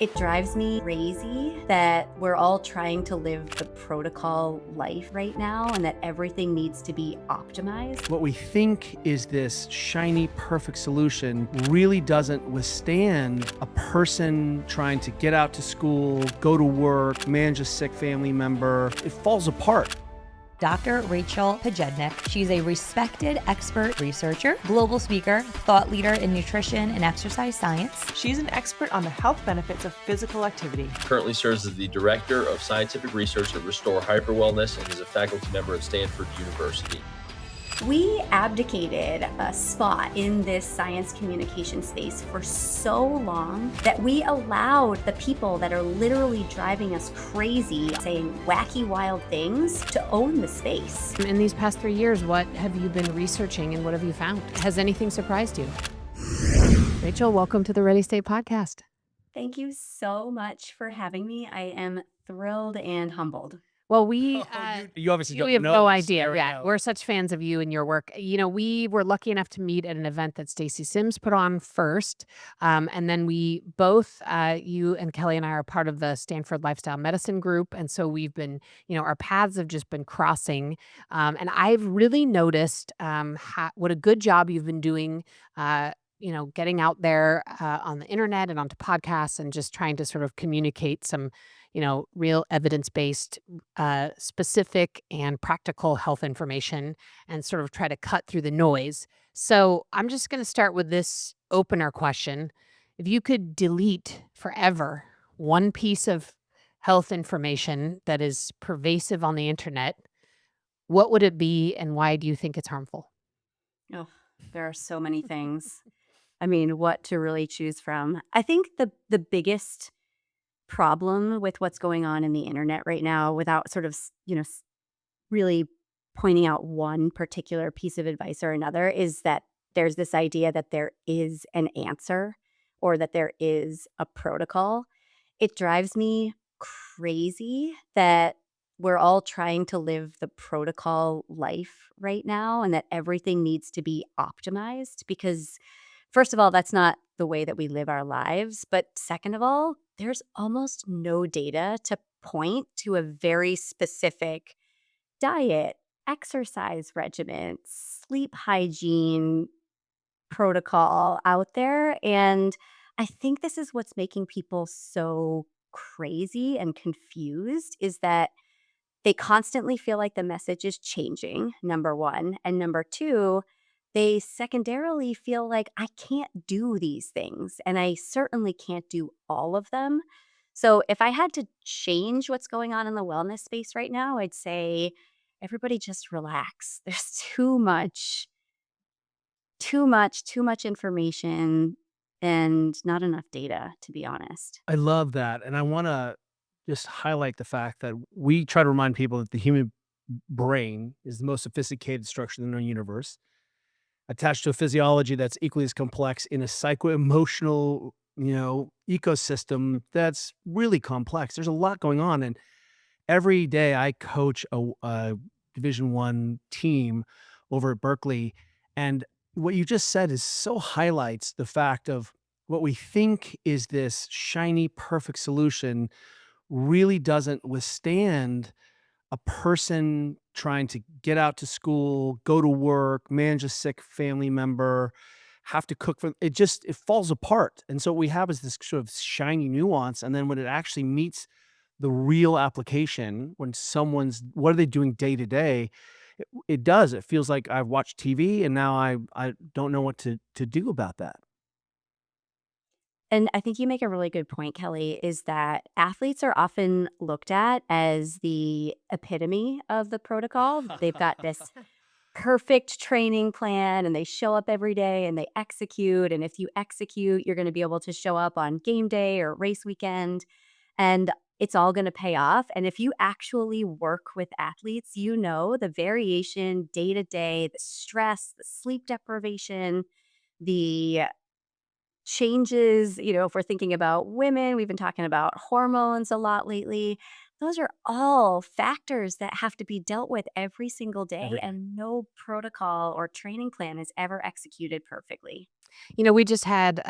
It drives me crazy that we're all trying to live the protocol life right now and that everything needs to be optimized. What we think is this shiny, perfect solution really doesn't withstand a person trying to get out to school, go to work, manage a sick family member. It falls apart. Dr. Rachele Pojednic. She's a respected expert researcher, global speaker, thought leader in nutrition and exercise science. She's an expert on the health benefits of physical activity. Currently serves as the Director of Scientific Research at Restore Hyper Wellness and is a faculty member at Stanford University. We abdicated a spot in this science communication space for so long that we allowed the people that are literally driving us crazy, saying wacky, wild things, to own the space. In these past 3 years, what have you been researching and what have you found? Has anything surprised you? Rachel, welcome to the Ready State podcast. Thank you so much for having me. I am thrilled and humbled. Well, You obviously we don't have know. no idea. Starrett Yeah, knows. we're such fans of you and your work. We were lucky enough to meet at an event that Stacey Sims put on first. And then we both, you and Kelly and I are part of the Stanford Lifestyle Medicine group. And so we've been, our paths have just been crossing. And I've really noticed what a good job you've been doing, getting out there on the internet and onto podcasts and just trying to sort of communicate some real evidence-based, specific and practical health information and sort of try to cut through the noise. So I'm just going to start with this opener question. If you could delete forever one piece of health information that is pervasive on the internet, what would it be and why do you think it's harmful? Oh, there are so many things. I mean, what to really choose from. I think the biggest problem with what's going on in the internet right now, without sort of, really pointing out one particular piece of advice or another, is that there's this idea that there is an answer or that there is a protocol. It drives me crazy that we're all trying to live the protocol life right now and that everything needs to be optimized because, first of all, that's not the way that we live our lives. But second of all, there's almost no data to point to a very specific diet, exercise regimen, sleep hygiene protocol out there. And I think this is what's making people so crazy and confused is that they constantly feel like the message is changing, number one. And number two, they secondarily feel like I can't do these things and I certainly can't do all of them. So if I had to change what's going on in the wellness space right now, I'd say everybody just relax. There's too much information and not enough data, to be honest. I love that. And I want to just highlight the fact that we try to remind people that the human brain is the most sophisticated structure in the known universe, attached to a physiology that's equally as complex in a psycho-emotional, ecosystem that's really complex. There's a lot going on. And every day I coach a Division I team over at Berkeley. And what you just said is so highlights the fact of what we think is this shiny, perfect solution really doesn't withstand a person trying to get out to school, go to work, manage a sick family member, have to cook for it falls apart. And so what we have is this sort of shiny nuance. And then when it actually meets the real application, when what are they doing day to day? It feels like I've watched TV and now I don't know what to do about that. And I think you make a really good point, Kelly, is that athletes are often looked at as the epitome of the protocol. They've got this perfect training plan and they show up every day and they execute. And if you execute, you're going to be able to show up on game day or race weekend and it's all going to pay off. And if you actually work with athletes, the variation day to day, the stress, the sleep deprivation, the changes, if we're thinking about women, we've been talking about hormones a lot lately. Those are all factors that have to be dealt with every single day, Every and no protocol or training plan is ever executed perfectly. We just had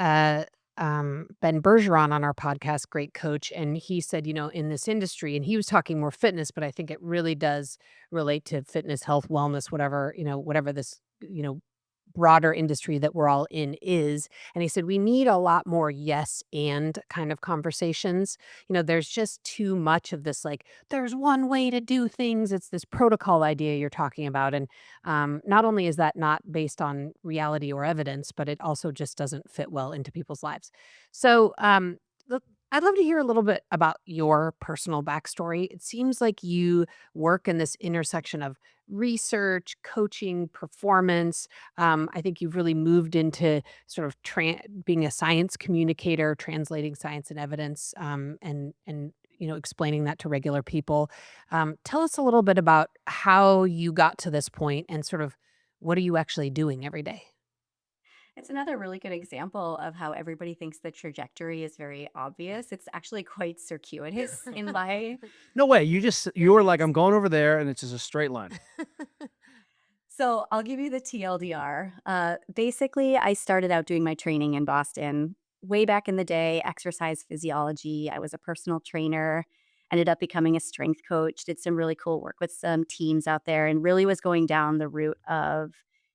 Ben Bergeron on our podcast, great coach, and he said, in this industry, and he was talking more fitness, but I think it really does relate to fitness, health, wellness, whatever this, broader industry that we're all in is. And he said, we need a lot more yes and kind of conversations. There's just too much of this, like, there's one way to do things. It's this protocol idea you're talking about. And not only is that not based on reality or evidence, but it also just doesn't fit well into people's lives. So, look, I'd love to hear a little bit about your personal backstory. It seems like you work in this intersection of research, coaching, performance. I think you've really moved into sort of being a science communicator, translating science and evidence, and explaining that to regular people. Tell us a little bit about how you got to this point and sort of what are you actually doing every day? It's another really good example of how everybody thinks the trajectory is very obvious. It's actually quite circuitous in my No way. You were like, experience. I'm going over there, and it's just a straight line. So I'll give you the TLDR. Basically, I started out doing my training in Boston way back in the day, exercise physiology. I was a personal trainer, ended up becoming a strength coach, did some really cool work with some teams out there, and really was going down the route of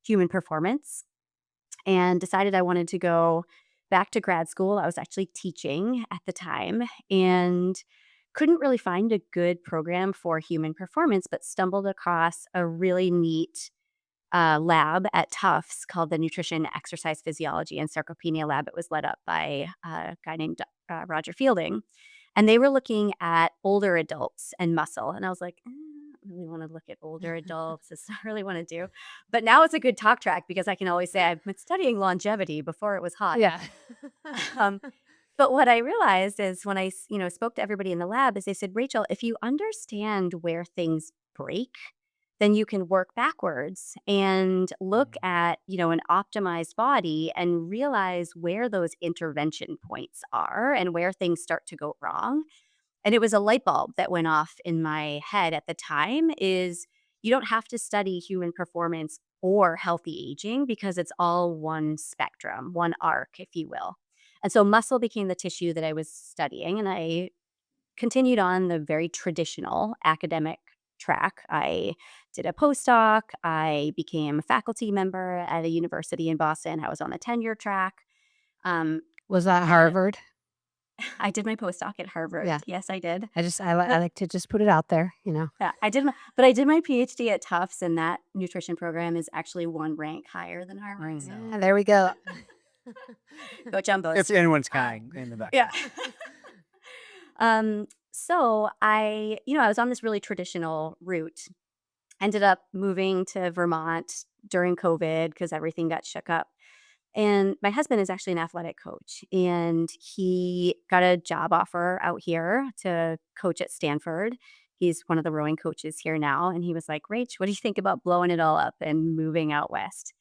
human performance and decided I wanted to go back to grad school. I was actually teaching at the time and couldn't really find a good program for human performance, but stumbled across a really neat lab at Tufts called the Nutrition, Exercise Physiology, and Sarcopenia Lab. It was led up by a guy named Roger Fielding. And they were looking at older adults and muscle. And I was like, I don't really want to look at older adults. It's not really want to do. But now it's a good talk track because I can always say I've been studying longevity before it was hot. Yeah. Um, but what I realized is when I spoke to everybody in the lab is they said, Rachel, if you understand where things break, then you can work backwards and look at, an optimized body and realize where those intervention points are and where things start to go wrong. And it was a light bulb that went off in my head at the time is you don't have to study human performance or healthy aging because it's all one spectrum, one arc, if you will. And so muscle became the tissue that I was studying, and I continued on the very traditional academic track. I did a postdoc. I became a faculty member at a university in Boston. I was on the tenure track. Um, Was that and Harvard? I did my postdoc at Harvard. Yeah. Yes, I did. I like to just put it out there. Yeah, but I did my PhD at Tufts, and that nutrition program is actually one rank higher than Harvard. So Yeah, there we go. go Jumbos. If anyone's kind in the back. Yeah. So I was on this really traditional route. Ended up moving to Vermont during COVID because everything got shook up. And my husband is actually an athletic coach, and he got a job offer out here to coach at Stanford. He's one of the rowing coaches here now. And he was like, Rach, what do you think about blowing it all up and moving out west?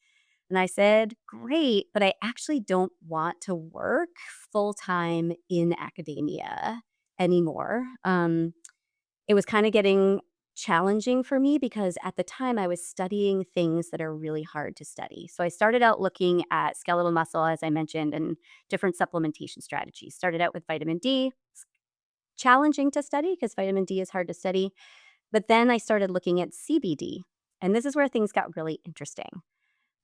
And I said, great, but I actually don't want to work full time in academia anymore. It was kind of getting challenging for me because at the time I was studying things that are really hard to study. So I started out looking at skeletal muscle, as I mentioned, and different supplementation strategies. Started out with vitamin D. It's challenging to study because vitamin D is hard to study. But then I started looking at CBD. And this is where things got really interesting.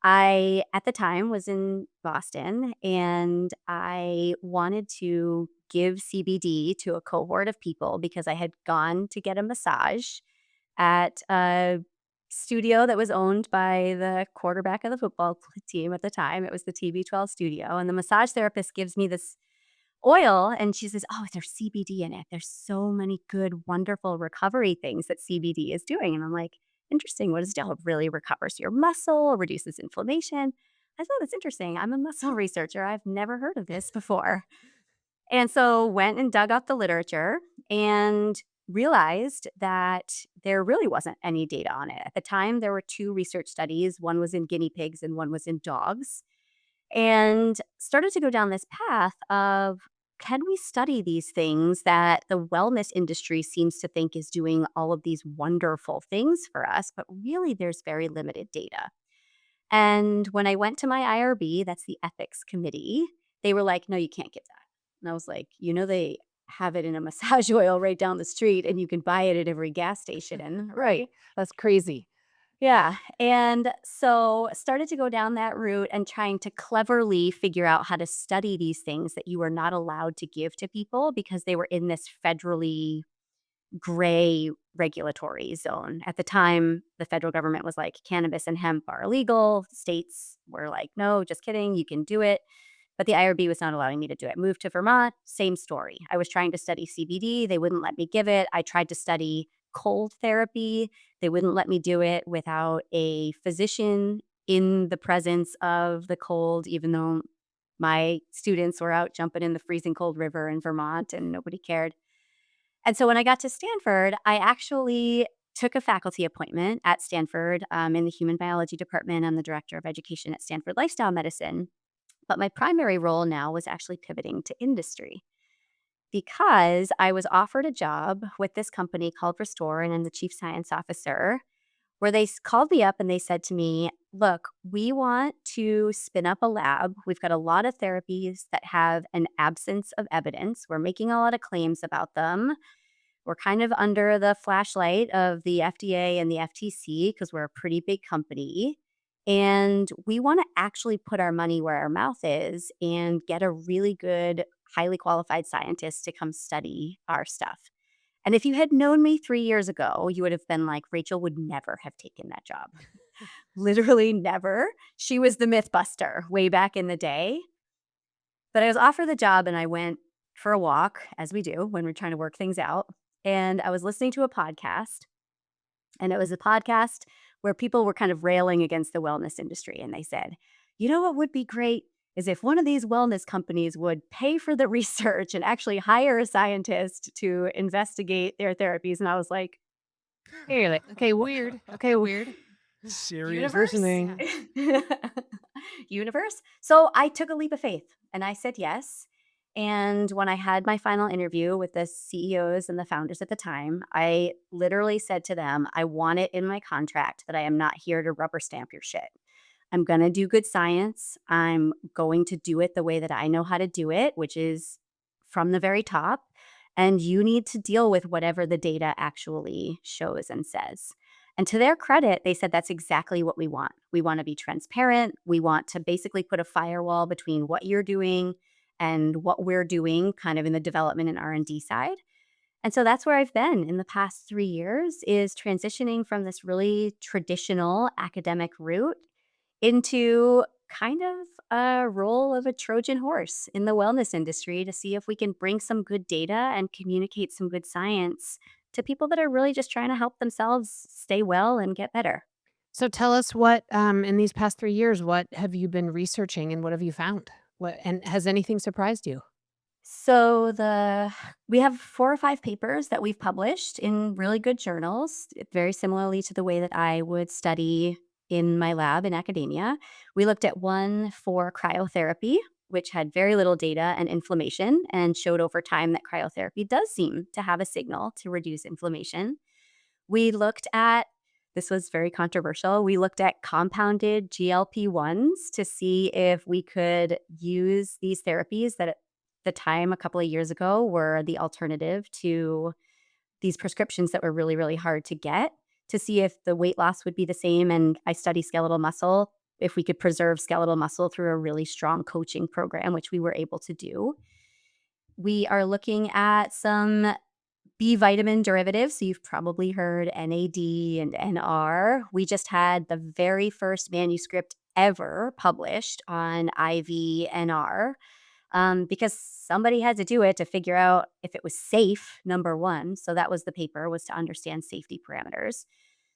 I, at the time, was in Boston and I wanted to give CBD to a cohort of people because I had gone to get a massage at a studio that was owned by the quarterback of the football team at the time. It was the TB12 studio. And the massage therapist gives me this oil and she says, oh, there's CBD in it. There's so many good, wonderful recovery things that CBD is doing. And I'm like, interesting. What does it do? It really recovers your muscle, reduces inflammation. I thought that's interesting. I'm a muscle researcher. I've never heard of this before. And so went and dug up the literature and realized that there really wasn't any data on it. At the time, there were two research studies. One was in guinea pigs and one was in dogs. And started to go down this path of can we study these things that the wellness industry seems to think is doing all of these wonderful things for us, but really there's very limited data. And when I went to my IRB, that's the ethics committee, They were like, no, you can't get that. And I was like, they have it in a massage oil right down the street and you can buy it at every gas station. Right. That's crazy. Yeah. And so started to go down that route and trying to cleverly figure out how to study these things that you were not allowed to give to people because they were in this federally gray regulatory zone. At the time, the federal government was like, cannabis and hemp are illegal. States were like, no, just kidding, you can do it. But the IRB was not allowing me to do it. Moved to Vermont, same story. I was trying to study CBD. They wouldn't let me give it. I tried to study cold therapy. They wouldn't let me do it without a physician in the presence of the cold, even though my students were out jumping in the freezing cold river in Vermont and nobody cared. And so when I got to Stanford, I actually took a faculty appointment at Stanford in the human biology department. I'm the director of education at Stanford Lifestyle Medicine. But my primary role now was actually pivoting to industry because I was offered a job with this company called Restore, and I'm the chief science officer, where they called me up and they said to me, look, we want to spin up a lab. We've got a lot of therapies that have an absence of evidence. We're making a lot of claims about them. We're kind of under the flashlight of the FDA and the FTC because we're a pretty big company. And we want to actually put our money where our mouth is and get a really good, highly qualified scientist to come study our stuff. And if you had known me 3 years ago, you would have been like, Rachel would never have taken that job. Literally never. She was the myth buster way back in the day. But I was offered the job and I went for a walk, as we do when we're trying to work things out. And I was listening to a podcast, and it was a podcast where people were kind of railing against the wellness industry. And they said, what would be great is if one of these wellness companies would pay for the research and actually hire a scientist to investigate their therapies. And I was like, Hey, you're like, okay, weird. Okay, weird. Serious universe? listening. Universe? So I took a leap of faith and I said yes. And when I had my final interview with the CEOs and the founders at the time, I literally said to them, I want it in my contract that I am not here to rubber stamp your shit. I'm going to do good science. I'm going to do it the way that I know how to do it, which is from the very top. And you need to deal with whatever the data actually shows and says. And to their credit, they said that's exactly what we want. We want to be transparent. We want to basically put a firewall between what you're doing and what we're doing kind of in the development and R&D side. And so that's where I've been in the past 3 years, is transitioning from this really traditional academic route into kind of a role of a Trojan horse in the wellness industry to see if we can bring some good data and communicate some good science to people that are really just trying to help themselves stay well and get better. So tell us what, in these past 3 years, what have you been researching and what have you found? And has anything surprised you? So we have 4 or 5 papers that we've published in really good journals, very similarly to the way that I would study in my lab in academia. We looked at one for cryotherapy, which had very little data and inflammation, and showed over time that cryotherapy does seem to have a signal to reduce inflammation. We looked at, this was very controversial, we looked at compounded GLP-1s to see if we could use these therapies that at the time a couple of years ago were the alternative to these prescriptions that were really, really hard to get, to see if the weight loss would be the same. And I study skeletal muscle, if we could preserve skeletal muscle through a really strong coaching program, which we were able to do. We are looking at some B vitamin derivatives. So you've probably heard NAD and NR. We just had the very first manuscript ever published on IV NR because somebody had to do it to figure out if it was safe, number one. So that was the paper, was to understand safety parameters.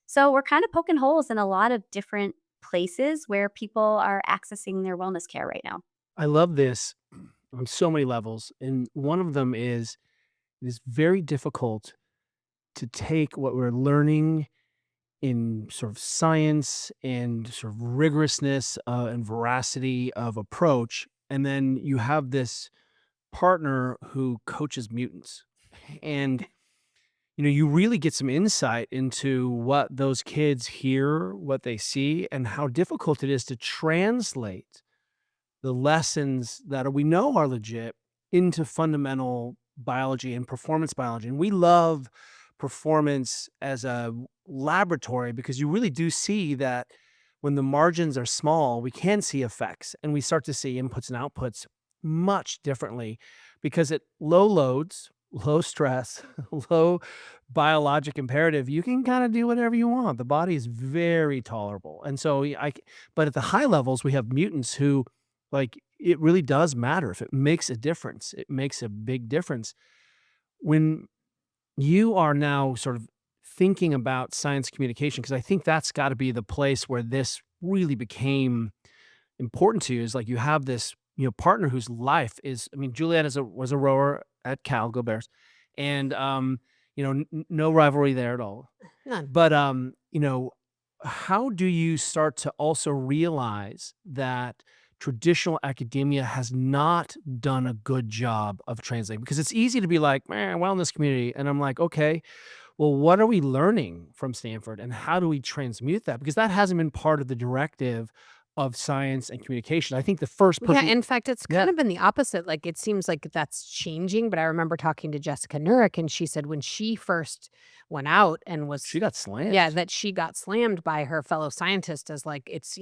So we're kind of poking holes in a lot of different places where people are accessing their wellness care right now. I love this on so many levels. And one of them is it is very difficult to take what we're learning in sort of science and sort of rigorousness and veracity of approach. And then you have this partner who coaches mutants. And you really get some insight into what those kids hear, what they see, and how difficult it is to translate the lessons that we know are legit into fundamental biology and performance biology. And we love performance as a laboratory because you really do see that when the margins are small, we can see effects and we start to see inputs and outputs much differently because at low loads, low stress, low biologic imperative, you can kind of do whatever you want. The body is very tolerable. And so but at the high levels, we have mutants who like it really does matter. If it makes a difference, it makes a big difference. When you are now sort of thinking about science communication, because I think that's got to be the place where this really became important to you, is like you have this partner whose life is, I mean, Juliet was a rower at Cal, go Bears, and no rivalry there at all. None. But how do you start to also realize that traditional academia has not done a good job of translating? Because it's easy to be like, wellness community. And I'm like, okay, well, what are we learning from Stanford and how do we transmute that? Because that hasn't been part of the directive of science and communication. I think the first person. Yeah, in fact, it's kind of been the opposite. Like it seems like that's changing. But I remember talking to Jessica Nurek, and she said when she first went out and She got slammed. yeah, that she got slammed by her fellow scientists as like it's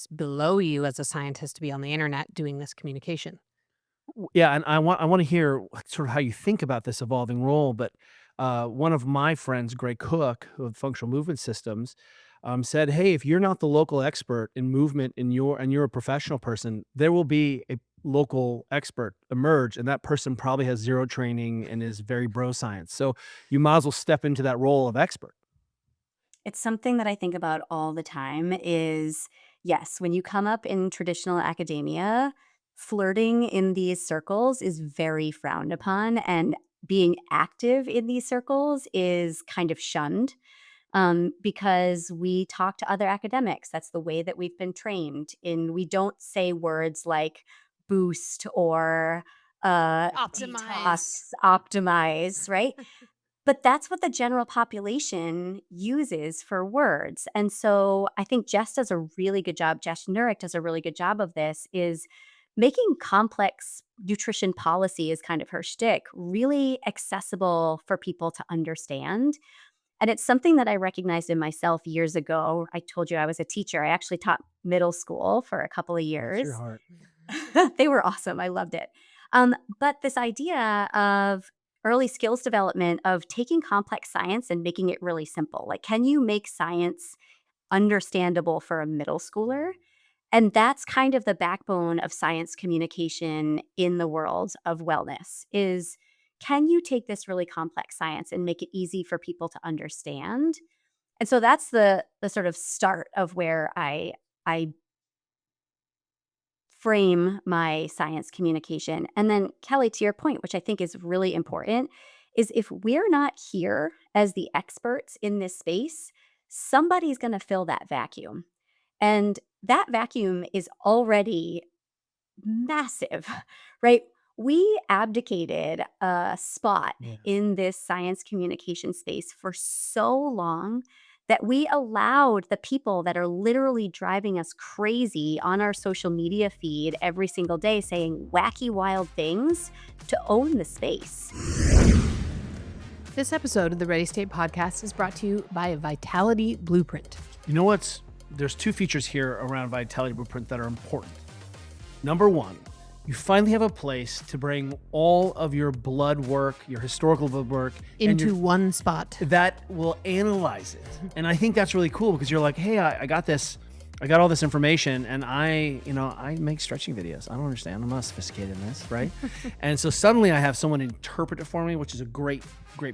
below you as a scientist to be on the internet doing this communication. Yeah, and I want to hear sort of how you think about this evolving role. But one of my friends, Greg Cook of Functional Movement Systems, said, "Hey, if you're not the local expert in movement and you're a professional person, there will be a local expert emerge, and that person probably has zero training and is very bro science. So you might as well step into that role of expert." It's something that I think about all the time is, yes, when you come up in traditional academia, flirting in these circles is very frowned upon, and being active in these circles is kind of shunned because we talk to other academics. That's the way that we've been trained. We don't say words like boost or Optimize. detox, optimize, right? But that's what the general population uses for words. And so I think Jess does a really good job. Jess Nurek does a really good job of this, is making complex nutrition policy is kind of her shtick, really accessible for people to understand. And it's something that I recognized in myself years ago. I told you I was a teacher. I actually taught middle school for a couple of Bless years. your heart. They were awesome. I loved it. But this idea of early skills development, of taking complex science and making it really simple. Like, can you make science understandable for a middle schooler? And that's kind of the backbone of science communication in the world of wellness is, can you take this really complex science and make it easy for people to understand? And so that's the sort of start of where I frame my science communication. And then, Kelly, to your point, which I think is really important, is if we're not here as the experts in this space, somebody's going to fill that vacuum. And that vacuum is already massive, right? We abdicated a spot Yeah. in this science communication space for so long that we allowed the people that are literally driving us crazy on our social media feed every single day saying wacky, wild things to own the space. This episode of the Ready State Podcast is brought to you by Vitality Blueprint. You know what's, there's two features here around Vitality Blueprint that are important. Number one, you finally have a place to bring all of your blood work, your historical blood work, and Into one spot. that will analyze it. And I think that's really cool because you're like, hey, I got this. I got all this information, and I make stretching videos. I don't understand. I'm not sophisticated in this, right? And so suddenly I have someone interpret it for me, which is a great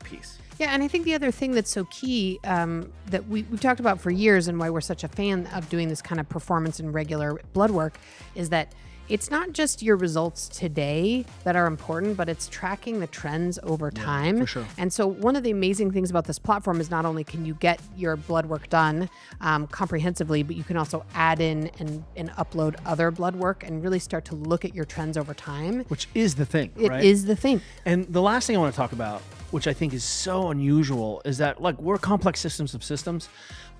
piece. Yeah, and I think the other thing that's so key that we've talked about for years and why we're such a fan of doing this kind of performance and regular blood work is that it's not just your results today that are important, but it's tracking the trends over time. for sure. And so one of the amazing things about this platform is not only can you get your blood work done comprehensively, but you can also add in and upload other blood work and really start to look at your trends over time. Which is the thing, It right? is the thing. And the last thing I want to talk about, which I think is so unusual, is that like we're complex systems of systems,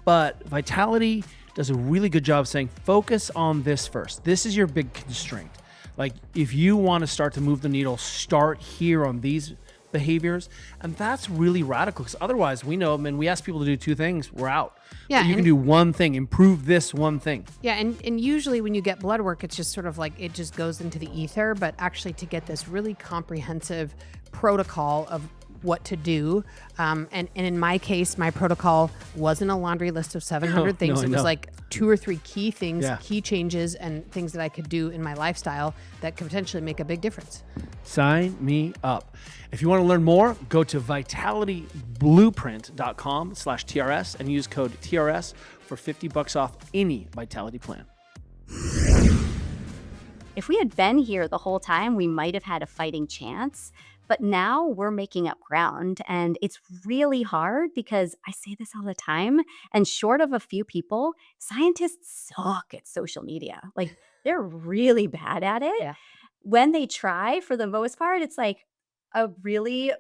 But Vitality does a really good job saying, focus on this first. This is your big constraint. Like, if you want to start to move the needle, start here on these behaviors. And that's really radical, because otherwise, we know, we ask people to do two things, we're out. Yeah, But you can do one thing, improve this one thing. Yeah, and usually when you get blood work, it's just sort of like it just goes into the ether, but actually to get this really comprehensive protocol of what to do. And in my case, my protocol wasn't a laundry list of 700 things. No, It was no. like 2 or 3 key things, Yeah. key changes, and things that I could do in my lifestyle that could potentially make a big difference. Sign me up. If you want to learn more, go to vitalityblueprint.com/TRS and use code TRS for $50 off any Vitality plan. If we had been here the whole time, we might have had a fighting chance. But now we're making up ground, and it's really hard because I say this all the time, and short of a few people, scientists suck at social media. Like, they're really bad at it. Yeah. When they try, for the most part, it's like a really,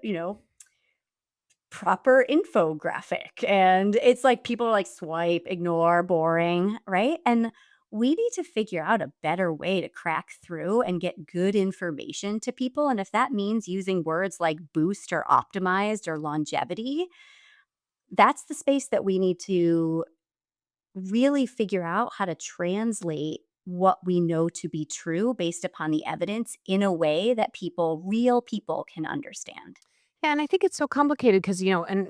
proper infographic. And it's like people are like swipe, ignore, boring, right? And we need to figure out a better way to crack through and get good information to people. And if that means using words like boost or optimized or longevity, that's the space that we need to really figure out how to translate what we know to be true based upon the evidence in a way that real people can understand. Yeah, and I think it's so complicated because, and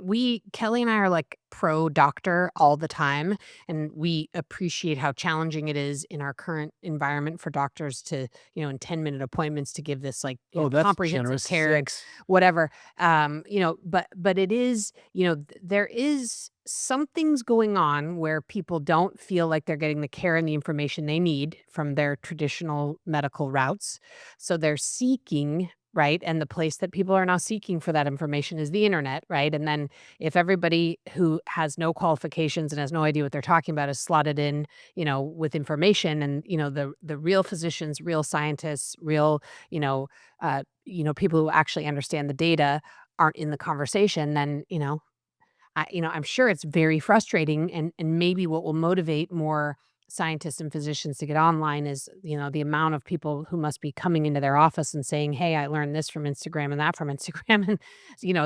Kelly and I are like pro doctor all the time, and we appreciate how challenging it is in our current environment for doctors to, in 10-minute appointments to give this like That's comprehensive generous. care and Thanks. whatever. But it is, there is something's going on where people don't feel like they're getting the care and the information they need from their traditional medical routes. So they're seeking, right? And the place that people are now seeking for that information is the internet, right? And then if everybody who has no qualifications and has no idea what they're talking about is slotted in, with information, and the real physicians, real scientists, real, people who actually understand the data aren't in the conversation, then I'm sure it's very frustrating, and maybe what will motivate more scientists and physicians to get online is, the amount of people who must be coming into their office and saying, "Hey, I learned this from Instagram and that from Instagram," and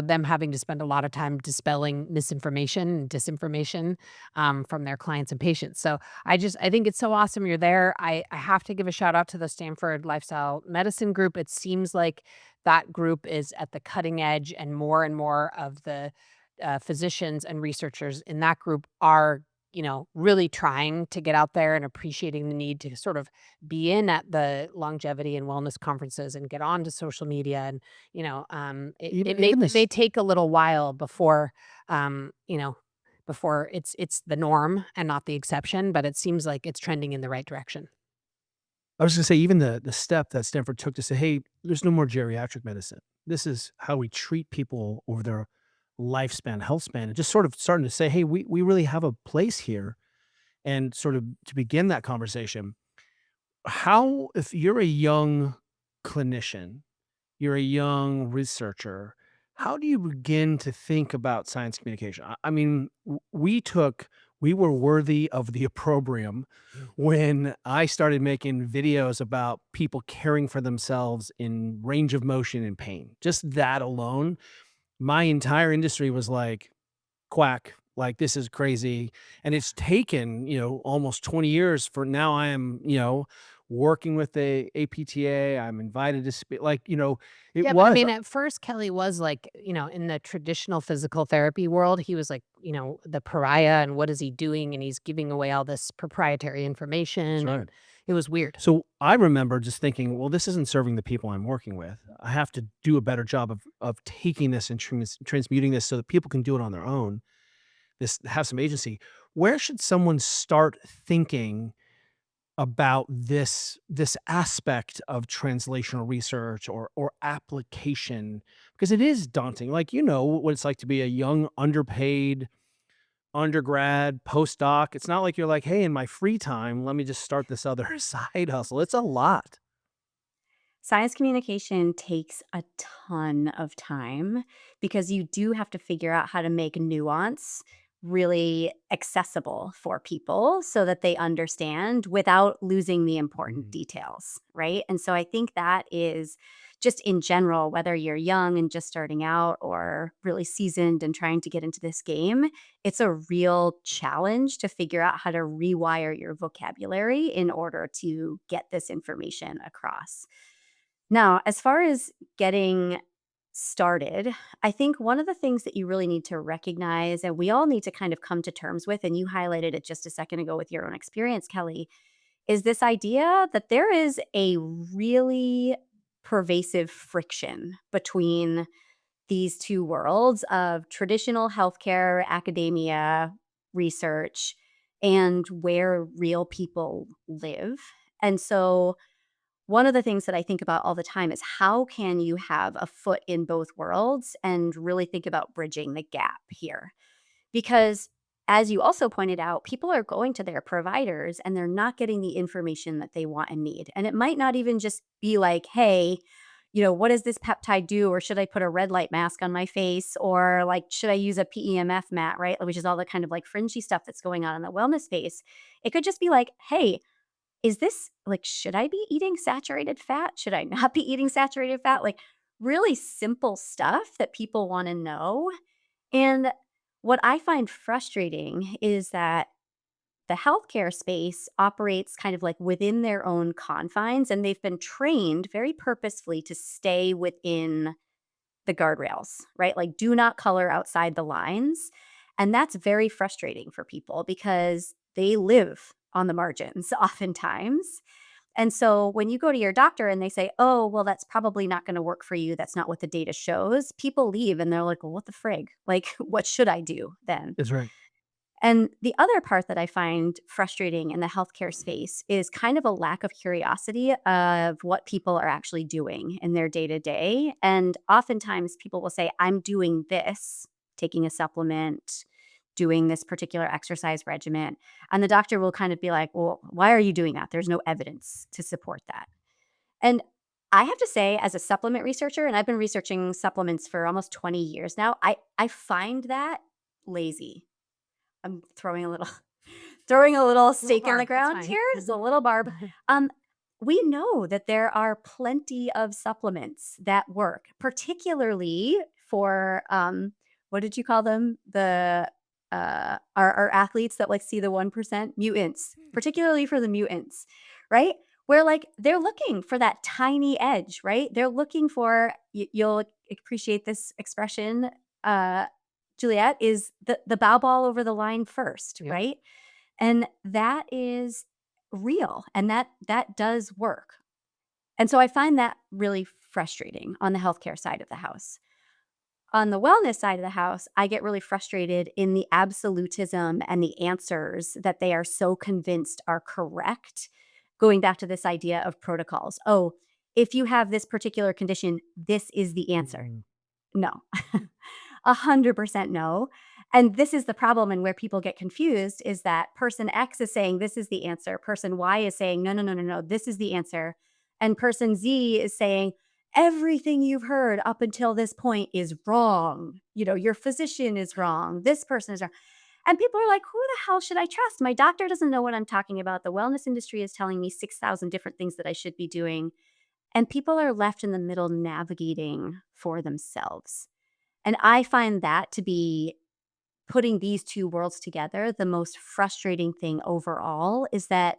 them having to spend a lot of time dispelling misinformation and disinformation from their clients and patients. So I think it's so awesome you're there. I have to give a shout out to the Stanford Lifestyle Medicine group. It seems like that group is at the cutting edge, and more of the physicians and researchers in that group are, really trying to get out there and appreciating the need to sort of be in at the longevity and wellness conferences and get onto social media. And, it may take a little while before, before it's the norm and not the exception, but it seems like it's trending in the right direction. I was going to say, even the step that Stanford took to say, hey, there's no more geriatric medicine. This is how we treat people over their lifespan, health span, and just sort of starting to say, hey, we really have a place here. And sort of to begin that conversation, if you're a young clinician, you're a young researcher, how do you begin to think about science communication? I mean, we were worthy of the opprobrium when I started making videos about people caring for themselves in range of motion and pain. Just that alone, my entire industry was like, quack, like, this is crazy. And it's taken, almost 20 years for now. I am, working with the APTA. I'm invited to speak. Like, it Yeah, but I was. mean, at first, Kelly was like, in the traditional physical therapy world, he was like, the pariah, and what is he doing? And he's giving away all this proprietary information. Right. And it was weird. So I remember just thinking, well, this isn't serving the people I'm working with. I have to do a better job of taking this and transmuting this so that people can do it on their own. Have some agency. Where should someone start thinking about this aspect of translational research or application? Because it is daunting. Like, what it's like to be a young, underpaid undergrad, postdoc. It's not like you're like, hey, in my free time, let me just start this other side hustle. It's a lot. Science communication takes a ton of time because you do have to figure out how to make nuance really accessible for people so that they understand without losing the important details, right? And so I think that is just in general, whether you're young and just starting out or really seasoned and trying to get into this game, it's a real challenge to figure out how to rewire your vocabulary in order to get this information across. Now, as far as getting started, I think one of the things that you really need to recognize, and we all need to kind of come to terms with, and you highlighted it just a second ago with your own experience, Kelly, is this idea that there is a really pervasive friction between these two worlds of traditional healthcare, academia, research, and where real people live. And so one of the things that I think about all the time is how can you have a foot in both worlds and really think about bridging the gap here? Because as you also pointed out, people are going to their providers and they're not getting the information that they want and need. And it might not even just be like, hey, what does this peptide do? Or should I put a red light mask on my face? Or like, should I use a PEMF mat, right? Which is all the kind of like fringy stuff that's going on in the wellness space. It could just be like, hey, is this like, should I be eating saturated fat? Should I not be eating saturated fat? Like, really simple stuff that people want to know. And what I find frustrating is that the healthcare space operates kind of like within their own confines, and they've been trained very purposefully to stay within the guardrails, right? Like, do not color outside the lines. And that's very frustrating for people because they live on the margins oftentimes. And so when you go to your doctor and they say, oh, well, that's probably not going to work for you, that's not what the data shows, people leave and they're like, well, what the frig? Like, what should I do then? That's right. And the other part that I find frustrating in the healthcare space is kind of a lack of curiosity of what people are actually doing in their day to day. And oftentimes people will say, I'm doing this, taking a supplement, doing this particular exercise regimen. And the doctor will kind of be like, well, why are you doing that? There's no evidence to support that. And I have to say, as a supplement researcher, and I've been researching supplements for almost 20 years now, I find that lazy. I'm throwing a little stake in the barb, that's ground fine. here. It's a little barb. We know that there are plenty of supplements that work, particularly for what did you call them? The our athletes that like see the 1% mutants, particularly for the mutants, right? Where like they're looking for that tiny edge, right? They're looking for you'll appreciate this expression, Juliet, is the bow ball over the line first, Yep. right? And that is real, and that does work. And so I find that really frustrating on the healthcare side of the house. On the wellness side of the house, I get really frustrated in the absolutism and the answers that they are so convinced are correct. Going back to this idea of protocols. Oh, if you have this particular condition, this is the answer. No, 100% no. And this is the problem, and where people get confused is that person X is saying this is the answer. Person Y is saying, no, no, no, no, no, this is the answer. And person Z is saying, everything you've heard up until this point is wrong. Your physician is wrong. This person is wrong. And people are like, who the hell should I trust? My doctor doesn't know what I'm talking about. The wellness industry is telling me 6,000 different things that I should be doing. And people are left in the middle navigating for themselves. And I find that to be putting these two worlds together. The most frustrating thing overall is that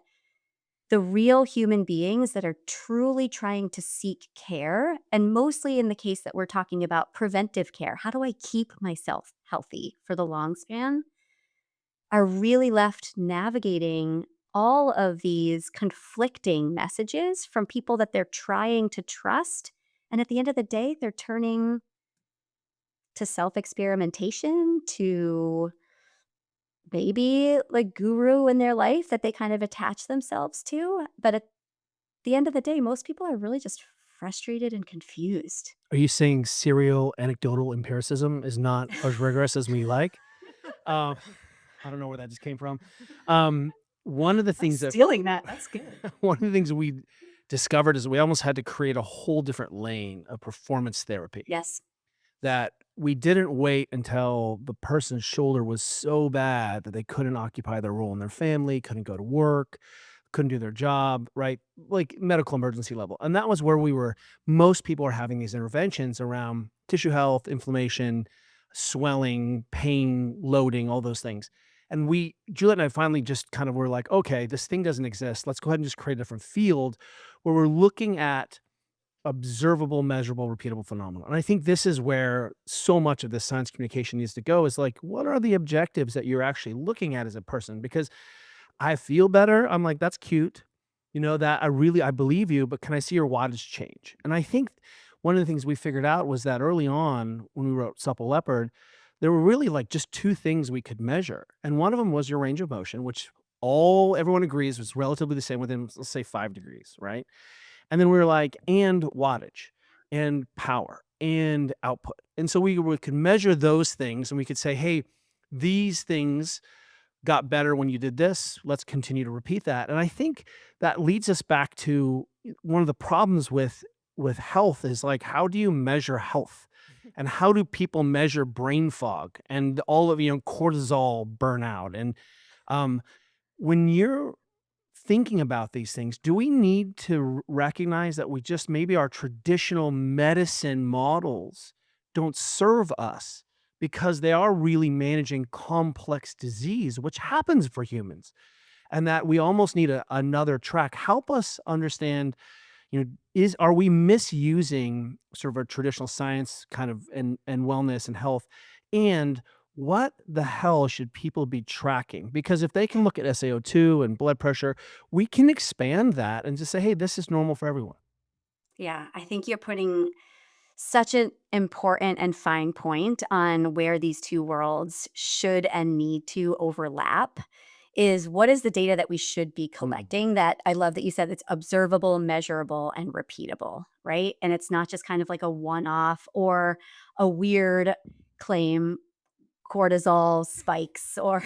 the real human beings that are truly trying to seek care, and mostly in the case that we're talking about preventive care, how do I keep myself healthy for the long span, are really left navigating all of these conflicting messages from people that they're trying to trust. And at the end of the day, they're turning to self-experimentation, to maybe like guru in their life that they kind of attach themselves to. But at the end of the day, most people are really just frustrated and confused. Are you saying serial anecdotal empiricism is not as rigorous as we like? I don't know where that just came from. One of the things that Stealing that. That's good. one of the things we discovered is we almost had to create a whole different lane of performance therapy Yes. that we didn't wait until the person's shoulder was so bad that they couldn't occupy their role in their family, couldn't go to work, couldn't do their job, right? Like medical emergency level. And that was where most people are having these interventions around tissue health, inflammation, swelling, pain, loading, all those things. And Juliet and I finally just kind of were like, okay, this thing doesn't exist. Let's go ahead and just create a different field where we're looking at observable, measurable, repeatable phenomena. And I think this is where so much of this science communication needs to go, is like, what are the objectives that you're actually looking at as a person? Because I feel better. I'm like, that's cute. That I believe you, but can I see your wattage change? And I think one of the things we figured out was that early on when we wrote Supple Leopard, there were really like just two things we could measure. And one of them was your range of motion, which everyone agrees was relatively the same within, let's say, 5 degrees, right? And then we were like, and wattage and power and output. And so we could measure those things and we could say, hey, these things got better when you did this. Let's continue to repeat that. And I think that leads us back to one of the problems with health is like, how do you measure health? And how do people measure brain fog and all of, cortisol burnout? And when you're thinking about these things, do we need to recognize that maybe our traditional medicine models don't serve us because they are really managing complex disease, which happens for humans, and that we almost need another track? Help us understand, are we misusing sort of a traditional science kind of and wellness and health? And what the hell should people be tracking? Because if they can look at SaO2 and blood pressure, we can expand that and just say, hey, this is normal for everyone. Yeah, I think you're putting such an important and fine point on where these two worlds should and need to overlap. Is what is the data that we should be collecting? That I love that you said it's observable, measurable, and repeatable, right? And it's not just kind of like a one-off or a weird claim, cortisol spikes, or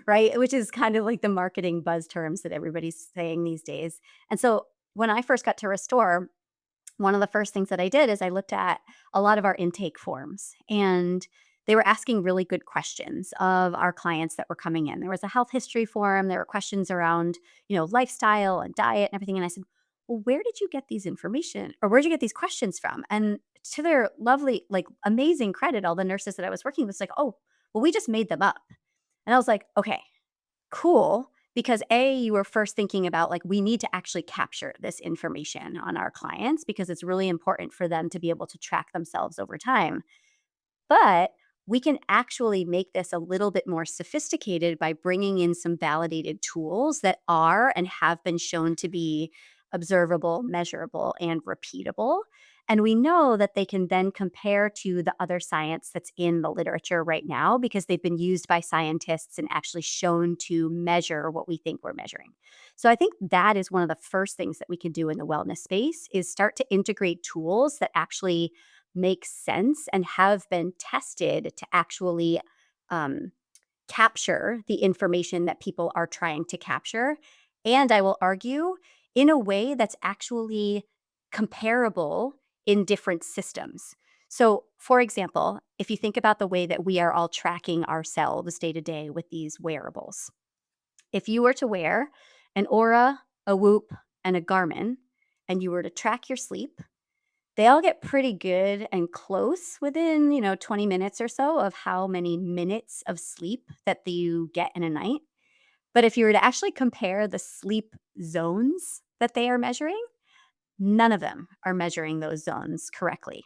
right, which is kind of like the marketing buzz terms that everybody's saying these days. And so when I first got to Restore, one of the first things that I did is I looked at a lot of our intake forms, and they were asking really good questions of our clients that were coming in. There was a health history form, there were questions around, lifestyle and diet and everything. And I said, well, where did you get these information, or where'd you get these questions from? And to their lovely, like amazing credit, all the nurses that I was working with was like, oh, well, we just made them up. And I was like, okay, cool. Because you were first thinking about like, we need to actually capture this information on our clients because it's really important for them to be able to track themselves over time. But we can actually make this a little bit more sophisticated by bringing in some validated tools that are and have been shown to be observable, measurable, and repeatable. And we know that they can then compare to the other science that's in the literature right now because they've been used by scientists and actually shown to measure what we think we're measuring. So I think that is one of the first things that we can do in the wellness space is start to integrate tools that actually make sense and have been tested to actually um, capture the information that people are trying to capture. And I will argue in a way that's actually comparable in different systems. So, for example, if you think about the way that we are all tracking ourselves day to day with these wearables, if you were to wear an Oura, a Whoop, and a Garmin, and you were to track your sleep, they all get pretty good and close within, 20 minutes or so of how many minutes of sleep that you get in a night. But if you were to actually compare the sleep zones that they are measuring, none of them are measuring those zones correctly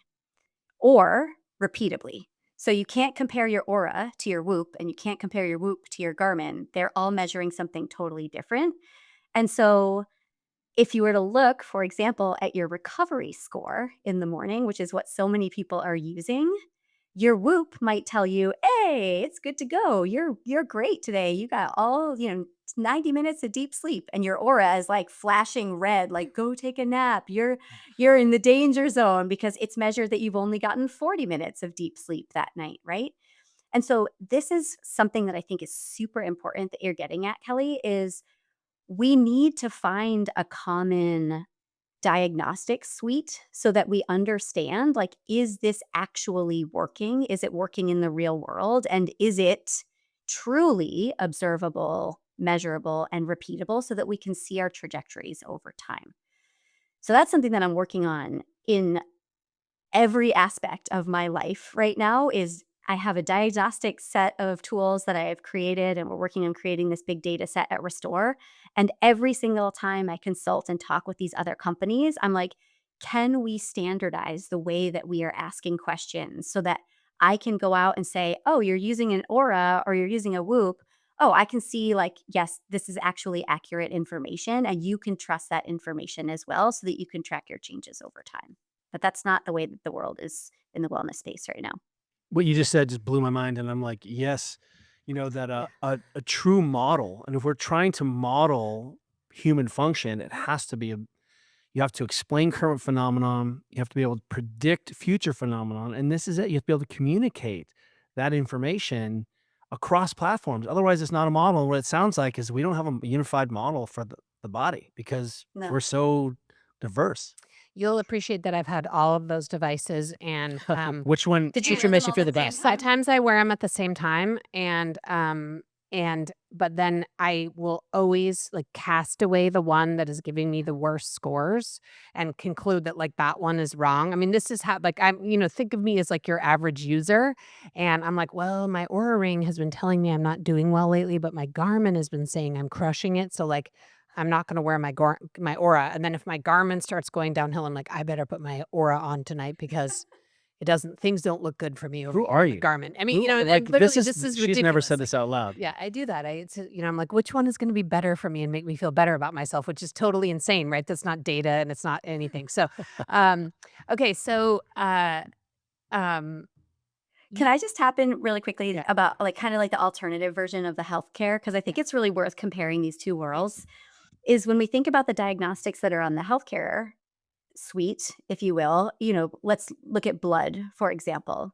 or repeatably. So you can't compare your Aura to your Whoop and you can't compare your Whoop to your Garmin. They're all measuring something totally different. And so if you were to look, for example, at your recovery score in the morning, which is what so many people are using, your Whoop might tell you, "Hey, it's good to go. You're great today. You got all, 90 minutes of deep sleep." And your Aura is like flashing red, like, "Go take a nap. You're in the danger zone," because it's measured that you've only gotten 40 minutes of deep sleep that night, right? And so this is something that I think is super important that you're getting at, Kelly, is we need to find a common diagnostic suite so that we understand, like, is this actually working? Is it working in the real world? And is it truly observable, measurable, and repeatable so that we can see our trajectories over time? So that's something that I'm working on in every aspect of my life right now. Is I have a diagnostic set of tools that I have created, and we're working on creating this big data set at Restore. And every single time I consult and talk with these other companies, I'm like, can we standardize the way that we are asking questions so that I can go out and say, oh, you're using an Oura or you're using a Whoop. Oh, I can see, like, yes, this is actually accurate information, and you can trust that information as well so that you can track your changes over time. But that's not the way that the world is in the wellness space right now. What you just said just blew my mind, and I'm like, yes, that a true model, and if we're trying to model human function, it has to be you have to explain current phenomenon, you have to be able to predict future phenomenon, and this is it. You have to be able to communicate that information across platforms. Otherwise, it's not a model. What it sounds like is we don't have a unified model for the body because No. we're so diverse. You'll appreciate that I've had all of those devices, and Which one? Did you Feature wear miss them if you're all the at the same best. time? sometimes I wear them at the same time, but then I will always like cast away the one that is giving me the worst scores and conclude that like that one is wrong. I mean, this is how like think of me as like your average user, and I'm like, well, my Oura ring has been telling me I'm not doing well lately, but my Garmin has been saying I'm crushing it. So like I'm not going to wear my Oura, and then if my Garmin starts going downhill, I'm like, I better put my Aura on tonight because things don't look good for me over Who here are on the you? Garmin. I mean, Who- and like literally, this this is she's ridiculous. never said Like, this out loud. yeah, I do that. I'm like, which one is going to be better for me and make me feel better about myself, which is totally insane, right? That's not data and it's not anything. So, okay, so, um, Can I just tap in really quickly Yeah. about like kind of like the alternative version of the healthcare? Because I think it's really worth comparing these two worlds. Is when we think about the diagnostics that are on the healthcare suite, if you will, let's look at blood, for example.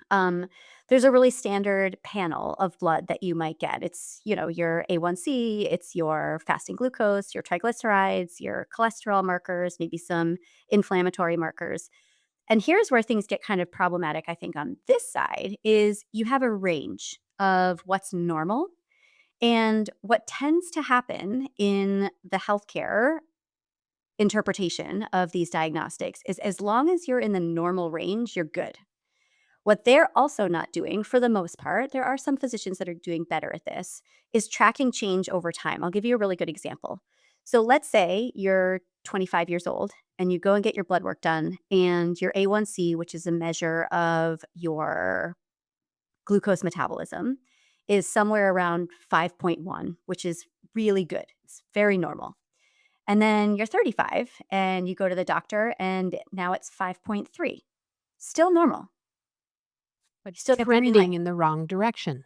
Um, there's a really standard panel of blood that you might get. It's, your A1C, it's your fasting glucose, your triglycerides, your cholesterol markers, maybe some inflammatory markers. And here's where things get kind of problematic, I think, on this side is you have a range of what's normal. And what tends to happen in the healthcare interpretation of these diagnostics is as long as you're in the normal range, you're good. What they're also not doing, for the most part, there are some physicians that are doing better at this, is tracking change over time. I'll give you a really good example. So let's say you're 25 years old and you go and get your blood work done, and your A1C, which is a measure of your glucose metabolism, is somewhere around 5.1, which is really good. It's very normal. And then you're 35 and you go to the doctor and now it's 5.3. Still normal. but Still get the green trending light. in the wrong direction.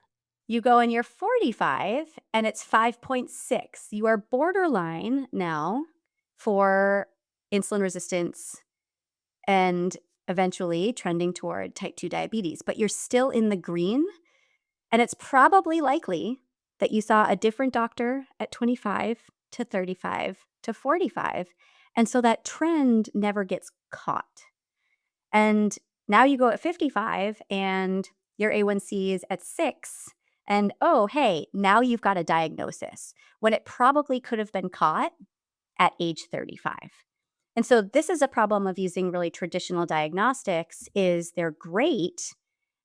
You go and you're 45 and it's 5.6. You are borderline now for insulin resistance and eventually trending toward type 2 diabetes, but you're still in the green. And it's probably likely that you saw a different doctor at 25 to 35 to 45. And so that trend never gets caught. And now you go at 55 and your A1C is at 6. And oh, hey, now you've got a diagnosis when it probably could have been caught at age 35. And so this is a problem of using really traditional diagnostics is they're great,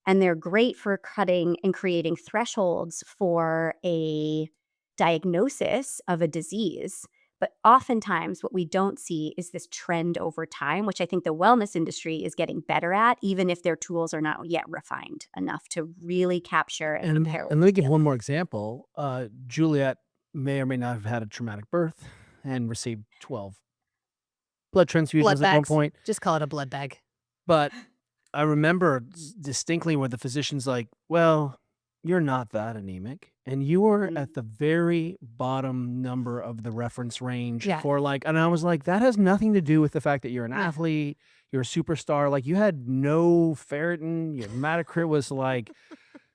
and they're great for cutting and creating thresholds for a diagnosis of a disease. But oftentimes, what we don't see is this trend over time, which I think the wellness industry is getting better at, even if their tools are not yet refined enough to really capture and compare. And let me give one more example. Juliet may or may not have had a traumatic birth and received 12 blood transfusions Blood at one bags. point. Just call it a blood bag. But I remember distinctly where the physician's like, well, you're not that anemic. And you were at the very bottom number of the reference range Yeah. for and I was like, that has nothing to do with the fact that you're an Yeah. athlete, you're a superstar. Like you had no ferritin, your hematocrit was like,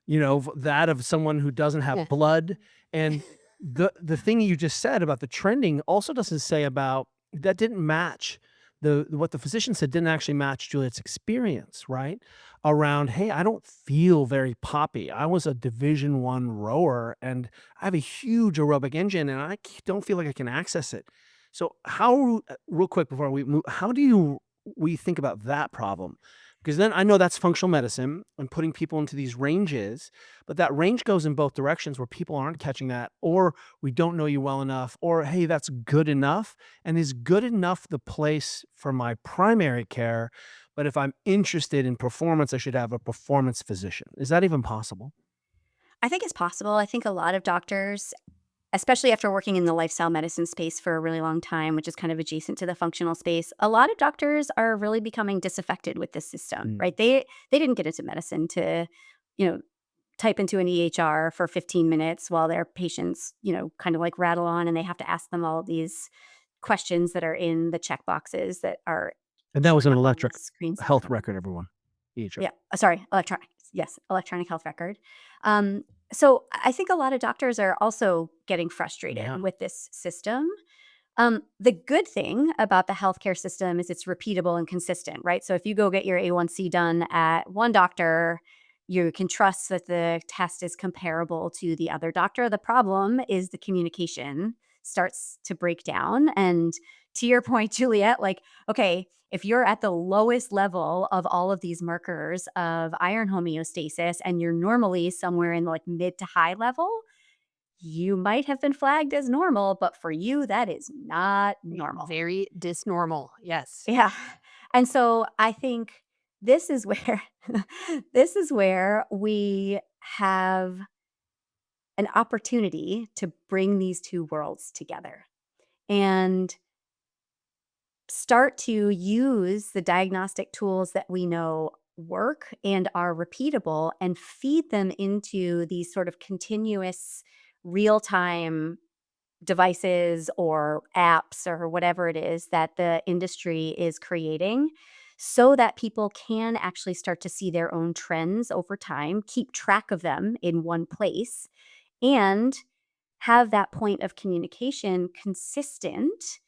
that of someone who doesn't have Yeah. blood. And the thing you just said about the trending also doesn't say about that didn't match what the physician said didn't actually match Juliet's experience, right? Around, hey, I don't feel very poppy. I was a Division I rower and I have a huge aerobic engine and I don't feel like I can access it. So real quick before we move, how do we think about that problem? Because then I know that's functional medicine and putting people into these ranges, but that range goes in both directions where people aren't catching that, or we don't know you well enough, or hey, that's good enough. And is good enough the place for my primary care? But if I'm interested in performance, I should have a performance physician. Is that even possible? I think it's possible. I think a lot of doctors, especially after working in the lifestyle medicine space for a really long time, which is kind of adjacent to the functional space, a lot of doctors are really becoming disaffected with this system, right? They didn't get into medicine to, type into an EHR for 15 minutes while their patients, kind of like rattle on, and they have to ask them all these questions that are in the check boxes that are And that was an on the electric screens. health record, everyone. EHR. Yeah, sorry, electronic. Yes, electronic health record. So I think a lot of doctors are also getting frustrated Yeah. with this system. The good thing about the healthcare system is it's repeatable and consistent, right? So if you go get your A1C done at one doctor, you can trust that the test is comparable to the other doctor. The problem is the communication starts to break down. And to your point, Juliet, like, okay, if you're at the lowest level of all of these markers of iron homeostasis and you're normally somewhere in like mid to high level, you might have been flagged as normal, but for you, that is not normal. Very dysnormal. Yes. Yeah. And so I think this is where we have an opportunity to bring these two worlds together and start to use the diagnostic tools that we know work and are repeatable and feed them into these sort of continuous real-time devices or apps or whatever it is that the industry is creating so that people can actually start to see their own trends over time, keep track of them in one place, and have that point of communication consistent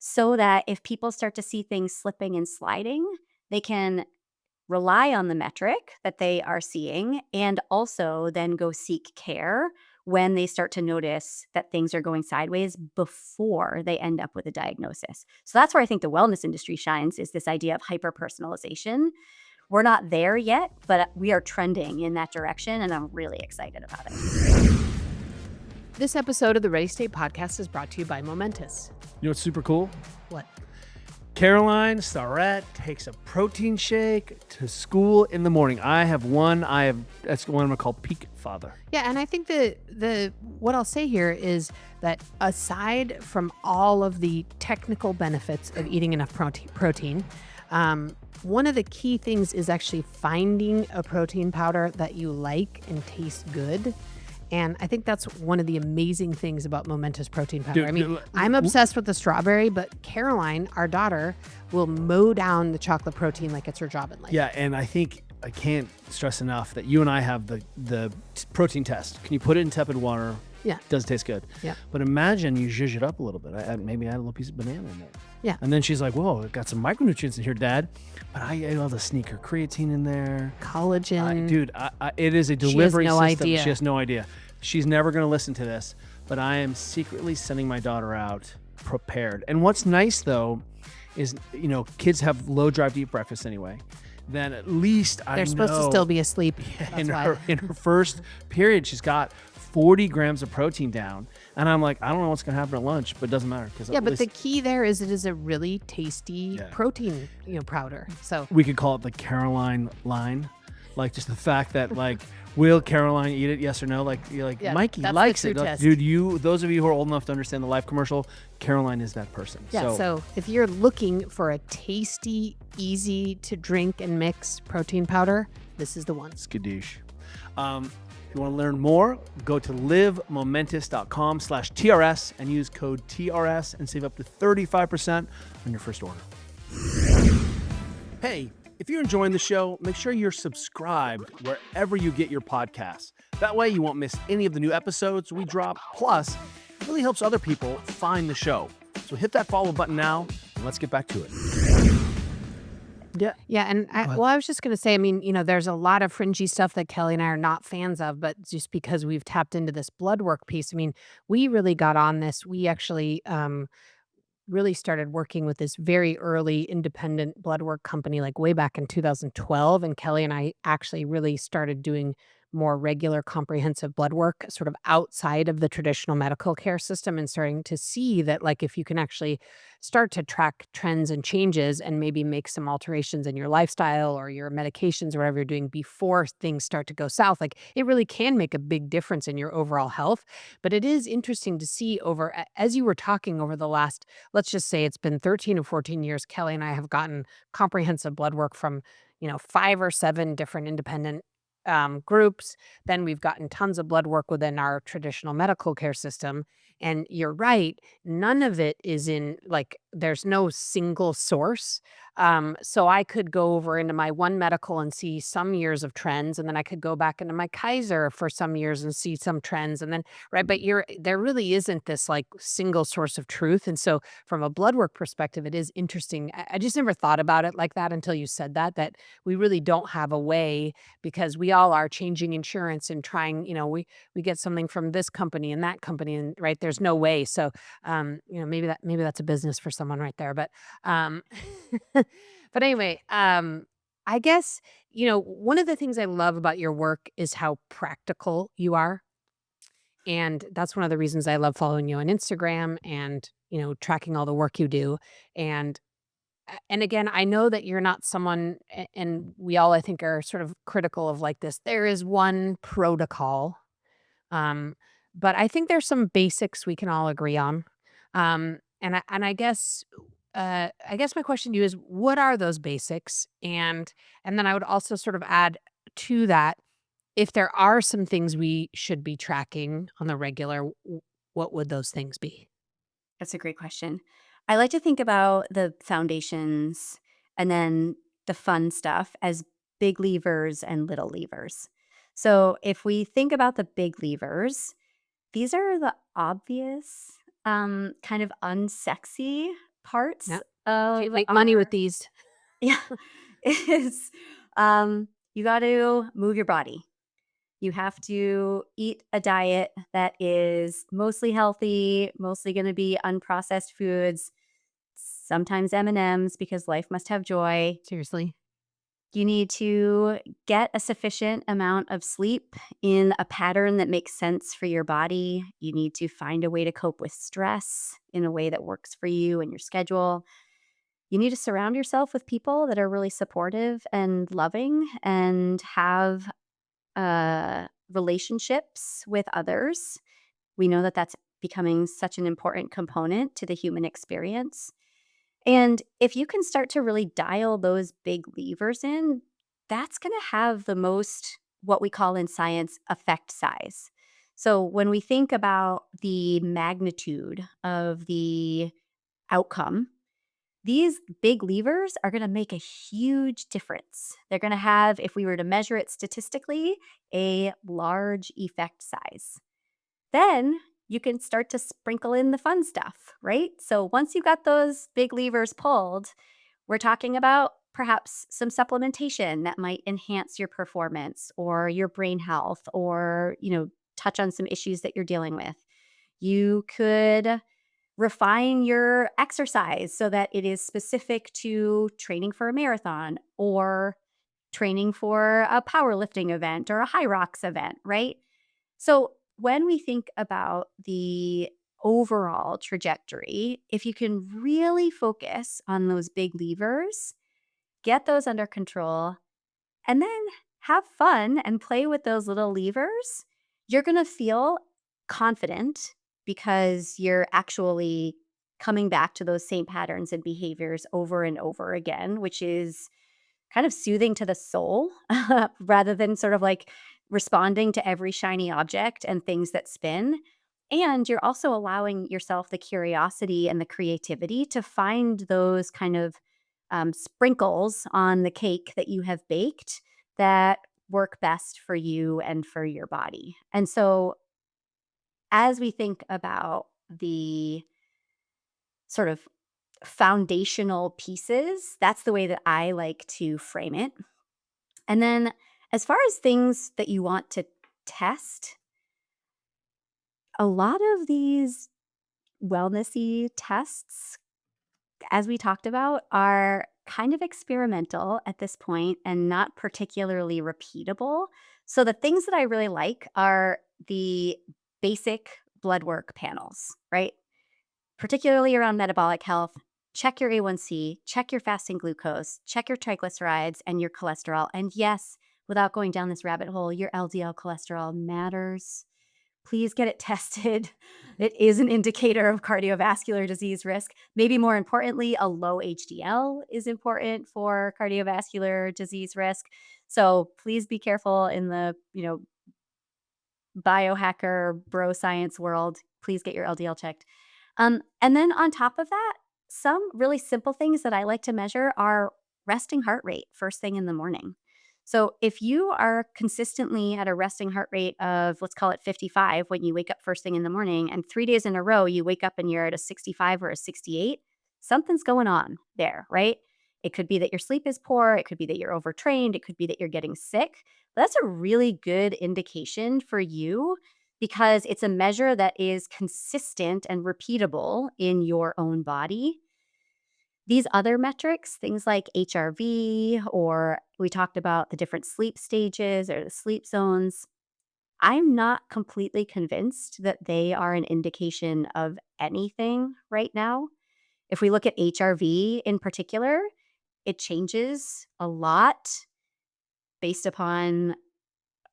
so that if people start to see things slipping and sliding, they can rely on the metric that they are seeing and also then go seek care when they start to notice that things are going sideways before they end up with a diagnosis. So that's where I think the wellness industry shines, is this idea of hyper-personalization. We're not there yet, but we are trending in that direction, and I'm really excited about it. This episode of the Ready State podcast is brought to you by Momentous. You know what's super cool? What? Caroline Starrett takes a protein shake to school in the morning. I have one. That's the one I'm gonna call Peak Father. Yeah, and I think the what I'll say here is that aside from all of the technical benefits of eating enough protein, one of the key things is actually finding a protein powder that you like and tastes good. And I think that's one of the amazing things about Momentous protein powder. I'm obsessed with the strawberry, but Caroline, our daughter, will mow down the chocolate protein like it's her job in life. Yeah, and I think I can't stress enough that you and I have the protein test. Can you put it in tepid water? Yeah. Does taste good. Yeah. But imagine you zhuzh it up a little bit. Maybe add a little piece of banana in there. Yeah. And then she's like, whoa, it got some micronutrients in here, Dad. But I ate all the sneaker creatine in there. Collagen. It is a delivery no system. idea. She has no idea. She's never going to listen to this, but I am secretly sending my daughter out prepared. And what's nice, though, is, kids have low drive to eat breakfast anyway. Then at least They're supposed to still be asleep. in her first period, she's got 40 grams of protein down. And I'm like, I don't know what's going to happen at lunch, but it doesn't matter. Yeah, but the key there is it is a really tasty protein, powder. So we could call it the Caroline line. Like just the fact that will Caroline eat it? Yes or no? Mikey likes it. Test. Dude, those of you who are old enough to understand the Life commercial, Caroline is that person. Yeah. So if you're looking for a tasty, easy to drink and mix protein powder, this is the one. Skadoosh. If you want to learn more, go to livemomentous.com/TRS and use code TRS and save up to 35% on your first order. Hey, if you're enjoying the show, make sure you're subscribed wherever you get your podcasts. That way you won't miss any of the new episodes we drop. Plus, it really helps other people find the show. So hit that follow button now, and let's get back to it. Yeah, and ahead. I was just going to say, I mean, there's a lot of fringy stuff that Kelly and I are not fans of, but just because we've tapped into this blood work piece, I mean, we really got on this. We actually really started working with this very early independent blood work company like way back in 2012, and Kelly and I actually really started doing more regular comprehensive blood work sort of outside of the traditional medical care system, and starting to see that like if you can actually start to track trends and changes and maybe make some alterations in your lifestyle or your medications or whatever you're doing before things start to go south, like it really can make a big difference in your overall health. But it is interesting to see as you were talking over the last, let's just say it's been 13 or 14 years, Kelly and I have gotten comprehensive blood work from, 5 or 7 different independent groups. Then we've gotten tons of blood work within our traditional medical care system. And you're right, none of it is in like, there's no single source. So I could go over into my one medical and see some years of trends, and then I could go back into my Kaiser for some years and see some trends. And then, right, but there really isn't this like single source of truth. And so from a blood work perspective, it is interesting. I just never thought about it like that until you said that we really don't have a way, because we all are changing insurance and trying, we get something from this company and that company, and right, there's no way. So maybe that's a business for someone right there. But but anyway, I guess, one of the things I love about your work is how practical you are. And that's one of the reasons I love following you on Instagram and, tracking all the work you do. And and again, I know that you're not someone, and we all, I think, are sort of critical of like this. There is one protocol, um, but I think there's some basics we can all agree on. And I guess my question to you is, what are those basics? And then I would also sort of add to that, if there are some things we should be tracking on the regular, what would those things be? That's a great question. I like to think about the foundations and then the fun stuff as big levers and little levers. So if we think about the big levers, these are the obvious, kind of unsexy parts Yeah, of can't make money with our these. yeah, is you got to move your body. You have to eat a diet that is mostly healthy, mostly going to be unprocessed foods, sometimes M&Ms because life must have joy. Seriously. You need to get a sufficient amount of sleep in a pattern that makes sense for your body. You need to find a way to cope with stress in a way that works for you and your schedule. You need to surround yourself with people that are really supportive and loving and have relationships with others. We know that that's becoming such an important component to the human experience. And if you can start to really dial those big levers in, that's going to have the most, what we call in science, effect size. So when we think about the magnitude of the outcome, these big levers are going to make a huge difference. They're going to have, if we were to measure it statistically, a large effect size. Then you can start to sprinkle in the fun stuff, right? So once you've got those big levers pulled, we're talking about perhaps some supplementation that might enhance your performance or your brain health, or, touch on some issues that you're dealing with. You could refine your exercise so that it is specific to training for a marathon or training for a powerlifting event or a high rocks event, right? So when we think about the overall trajectory, if you can really focus on those big levers, get those under control, and then have fun and play with those little levers, you're going to feel confident because you're actually coming back to those same patterns and behaviors over and over again, which is kind of soothing to the soul rather than sort of like responding to every shiny object and things that spin. And you're also allowing yourself the curiosity and the creativity to find those kind of sprinkles on the cake that you have baked that work best for you and for your body. And so, as we think about the sort of foundational pieces. That's the way that I like to frame it. And then as far as things that you want to test, a lot of these wellnessy tests, as we talked about, are kind of experimental at this point and not particularly repeatable. So the things that I really like are the basic blood work panels, right? Particularly around metabolic health. Check your A1C, check your fasting glucose, check your triglycerides and your cholesterol. And yes, without going down this rabbit hole, your LDL cholesterol matters. Please get it tested. It is an indicator of cardiovascular disease risk. Maybe more importantly, a low HDL is important for cardiovascular disease risk. So please be careful in the, biohacker bro science world. Please get your LDL checked. And then on top of that, some really simple things that I like to measure are resting heart rate first thing in the morning. So if you are consistently at a resting heart rate of, let's call it 55 when you wake up first thing in the morning, and 3 days in a row you wake up and you're at a 65 or a 68, something's going on there, right? It could be that your sleep is poor. It could be that you're overtrained. It could be that you're getting sick. But that's a really good indication for you because it's a measure that is consistent and repeatable in your own body. These other metrics, things like HRV, or we talked about the different sleep stages or the sleep zones, I'm not completely convinced that they are an indication of anything right now. If we look at HRV in particular, it changes a lot based upon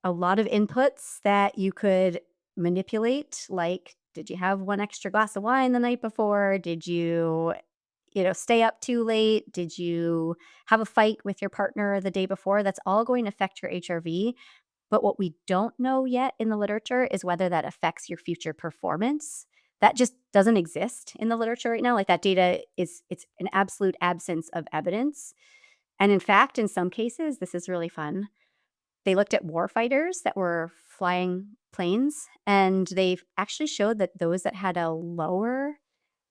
a lot of inputs that you could manipulate, like did you have one extra glass of wine the night before? Did you, stay up too late? Did you have a fight with your partner the day before? That's all going to affect your HRV. But what we don't know yet in the literature is whether that affects your future performance. That just doesn't exist in the literature right now. Like that data it's an absolute absence of evidence. And in fact, in some cases, this is really fun. They looked at war fighters that were flying planes, and they actually showed that those that had a lower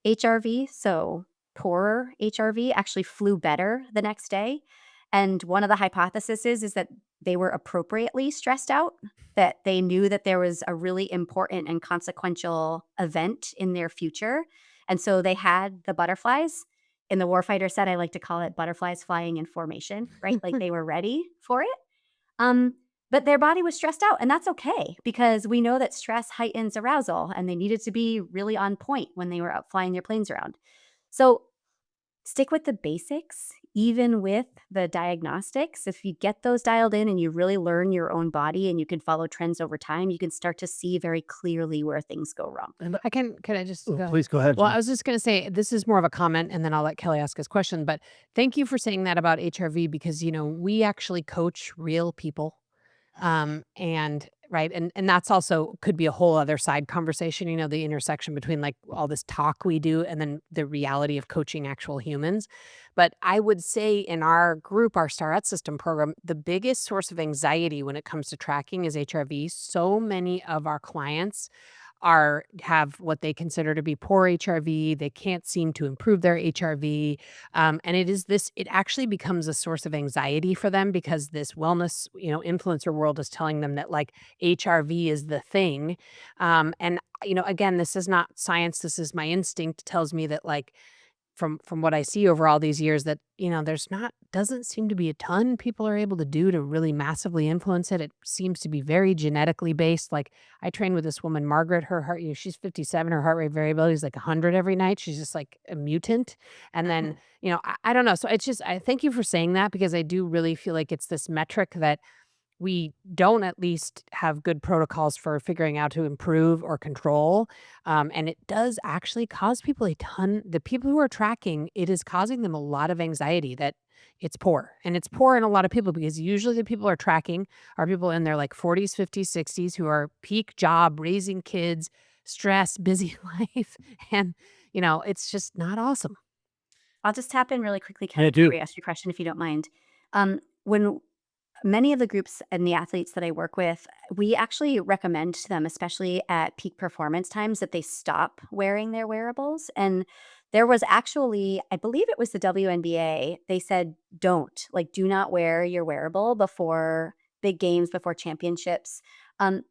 HRV, so poorer HRV, actually flew better the next day. And one of the hypotheses is that they were appropriately stressed out, that they knew that there was a really important and consequential event in their future. And so they had the butterflies. In the warfighter set, I like to call it butterflies flying in formation, right? Like they were ready for it. But their body was stressed out, and that's okay because we know that stress heightens arousal, and they needed to be really on point when they were out flying their planes around. So stick with the basics, even with the diagnostics. If you get those dialed in and you really learn your own body and you can follow trends over time, you can start to see very clearly where things go wrong. And Can I just go? please go ahead. Well, Jen. I was just going to say this is more of a comment, and then I'll let Kelly ask his question. But thank you for saying that about HRV because we actually coach real people, and right, and that's also could be a whole other side conversation. The intersection between like all this talk we do and then the reality of coaching actual humans. But I would say in our group, our Starrett system program, the biggest source of anxiety when it comes to tracking is HRV. So many of our clients have what they consider to be poor HRV. They can't seem to improve their HRV. And it actually becomes a source of anxiety for them because this wellness, influencer world is telling them that like HRV is the thing. And, again, this is not science. This is my instinct tells me that like, from what I see over all these years that, doesn't seem to be a ton people are able to do to really massively influence it. It seems to be very genetically based. Like I train with this woman, Margaret, her heart, she's 57, her heart rate variability is like 100 every night. She's just like a mutant. And then, I don't know. So it's just, I thank you for saying that because I do really feel like it's this metric that we don't at least have good protocols for figuring out to improve or control. And it does actually cause people the people who are tracking, it is causing them a lot of anxiety that it's poor. And it's poor in a lot of people because usually the people are tracking are people in their like 40s, 50s, 60s who are peak job, raising kids, stress, busy life. And, it's just not awesome. I'll just tap in really quickly, Yeah, Ken, do. before we ask your question, if you don't mind. When many of the groups and the athletes that I work with, we actually recommend to them, especially at peak performance times, that they stop wearing their wearables. And There was actually, I believe it was the WNBA, they said, don't, like, do not wear your wearable before big games, before championships.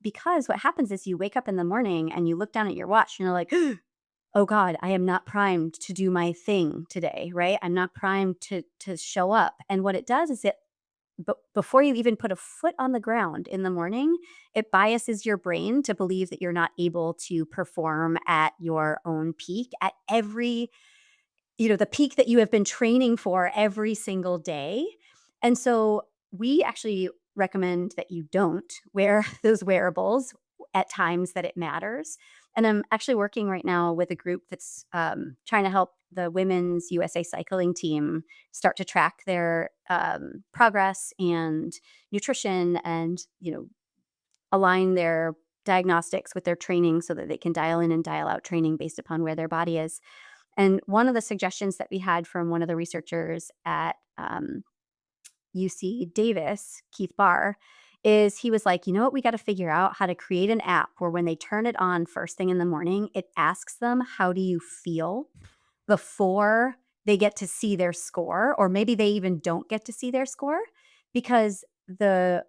Because what happens is you wake up in the morning and you look down at your watch and you're like, oh God, I am not primed to do my thing today, right? I'm not primed to show up. And what it does is but before you even put a foot on the ground in the morning, it biases your brain to believe that you're not able to perform at your own peak at every, the peak that you have been training for every single day. And so we actually recommend that you don't wear those wearables at times that it matters. And I'm actually working right now with a group that's trying to help the women's USA cycling team start to track their progress and nutrition, and align their diagnostics with their training so that they can dial in and dial out training based upon where their body is. And one of the suggestions that we had from one of the researchers at UC Davis, Keith Barr, is he was like, you know what, we got to figure out how to create an app where when they turn it on first thing in the morning, it asks them, how do you feel, before they get to see their score, or maybe they even don't get to see their score, because the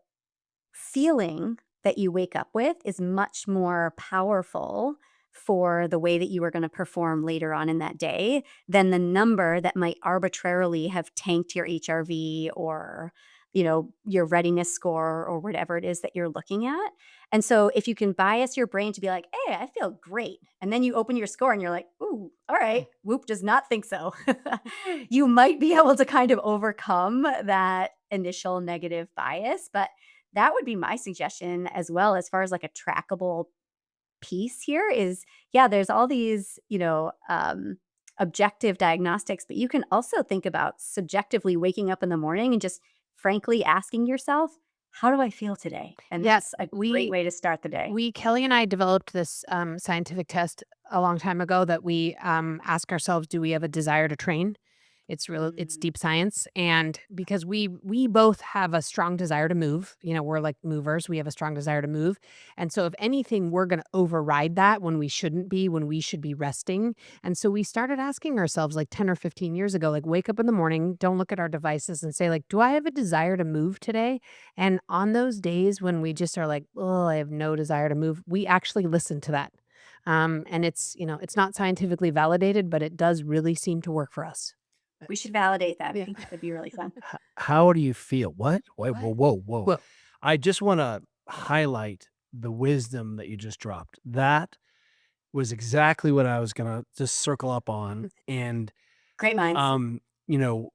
feeling that you wake up with is much more powerful for the way that you are going to perform later on in that day than the number that might arbitrarily have tanked your HRV or your readiness score or whatever it is that you're looking at. And so if you can bias your brain to be like, hey, I feel great, and then you open your score and you're like, ooh, all right, Whoop does not think so. You might be able to kind of overcome that initial negative bias. But that would be my suggestion as well, as far as like a trackable piece here is, yeah, there's all these, objective diagnostics, but you can also think about subjectively waking up in the morning and just frankly asking yourself, how do I feel today? And Yes, that's a great way to start the day. Kelly and I developed this scientific test a long time ago that we ask ourselves, do we have a desire to train? It's deep science. And because we both have a strong desire to move, we're like movers, we have a strong desire to move. And so if anything, we're going to override that when we shouldn't be, when we should be resting. And so we started asking ourselves like 10 or 15 years ago, like, wake up in the morning, don't look at our devices and say, like, do I have a desire to move today? And on those days when we just are like, oh, I have no desire to move, we actually listen to that. And it's not scientifically validated, but it does really seem to work for us. We should validate that. I Yeah. think that would be really fun. How do you feel? What? Wait, whoa, whoa, whoa. Well, I just want to highlight the wisdom that you just dropped. That was exactly what I was going to just circle up on. And, Great minds.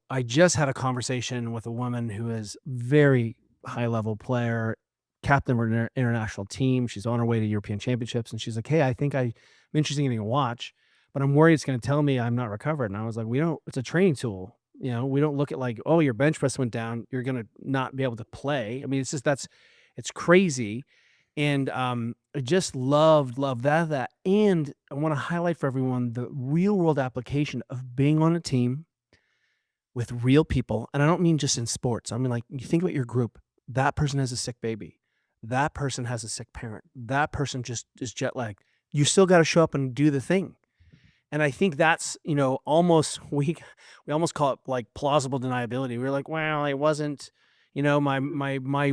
I just had a conversation with a woman who is very high level player, captain of an international team. She's on her way to European championships. And she's like, hey, I think I'm interested in getting a watch, but I'm worried it's going to tell me I'm not recovered. And I was like, it's a training tool. We don't look at like, oh, your bench press went down, you're going to not be able to play. I mean, it's just, it's crazy. And I just loved that. And I want to highlight for everyone the real world application of being on a team with real people. And I don't mean just in sports. I mean, like, you think about your group. That person has a sick baby. That person has a sick parent. That person just is jet lagged. You still got to show up and do the thing. And I think that's, almost, we almost call it like plausible deniability. We're like, well, it wasn't, my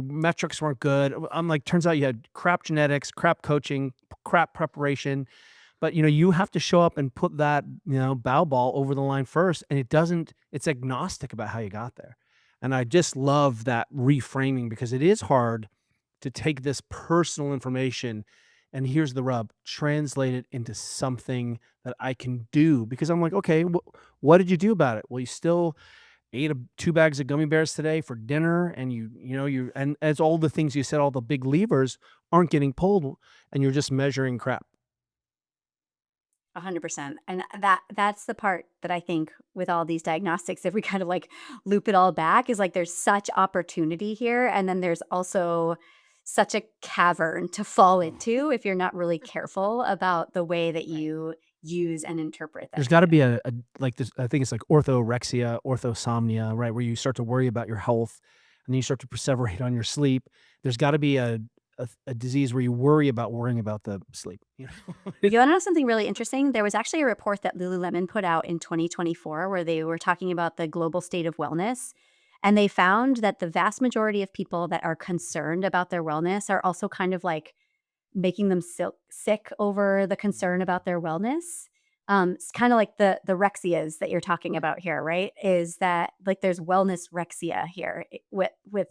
metrics weren't good. I'm like, turns out you had crap genetics, crap coaching, crap preparation. But, you have to show up and put that, bow ball over the line first. And it's agnostic about how you got there. And I just love that reframing, because it is hard to take this personal information and here's the rub, translate it into something that I can do. Because I'm like, okay, what did you do about it? Well, you still ate 2 bags of gummy bears today for dinner, and and as all the things you said, all the big levers aren't getting pulled, and you're just measuring crap. 100%. And that's the part that I think with all these diagnostics, if we kind of like loop it all back, is like there's such opportunity here. And then there's also such a cavern to fall into if you're not really careful about the way that you use and interpret that. There's got to be a like this. I think it's like orthorexia, orthosomnia, right? Where you start to worry about your health, and then you start to perseverate on your sleep. There's got to be a a disease where you worry about worrying about the sleep. You want to know something really interesting? There was actually a report that Lululemon put out in 2024 where they were talking about the global state of wellness. And they found that the vast majority of people that are concerned about their wellness are also kind of like making them sick over the concern about their wellness. It's kind of like the rexias that you're talking about here, right? Is that like there's wellness rexia here with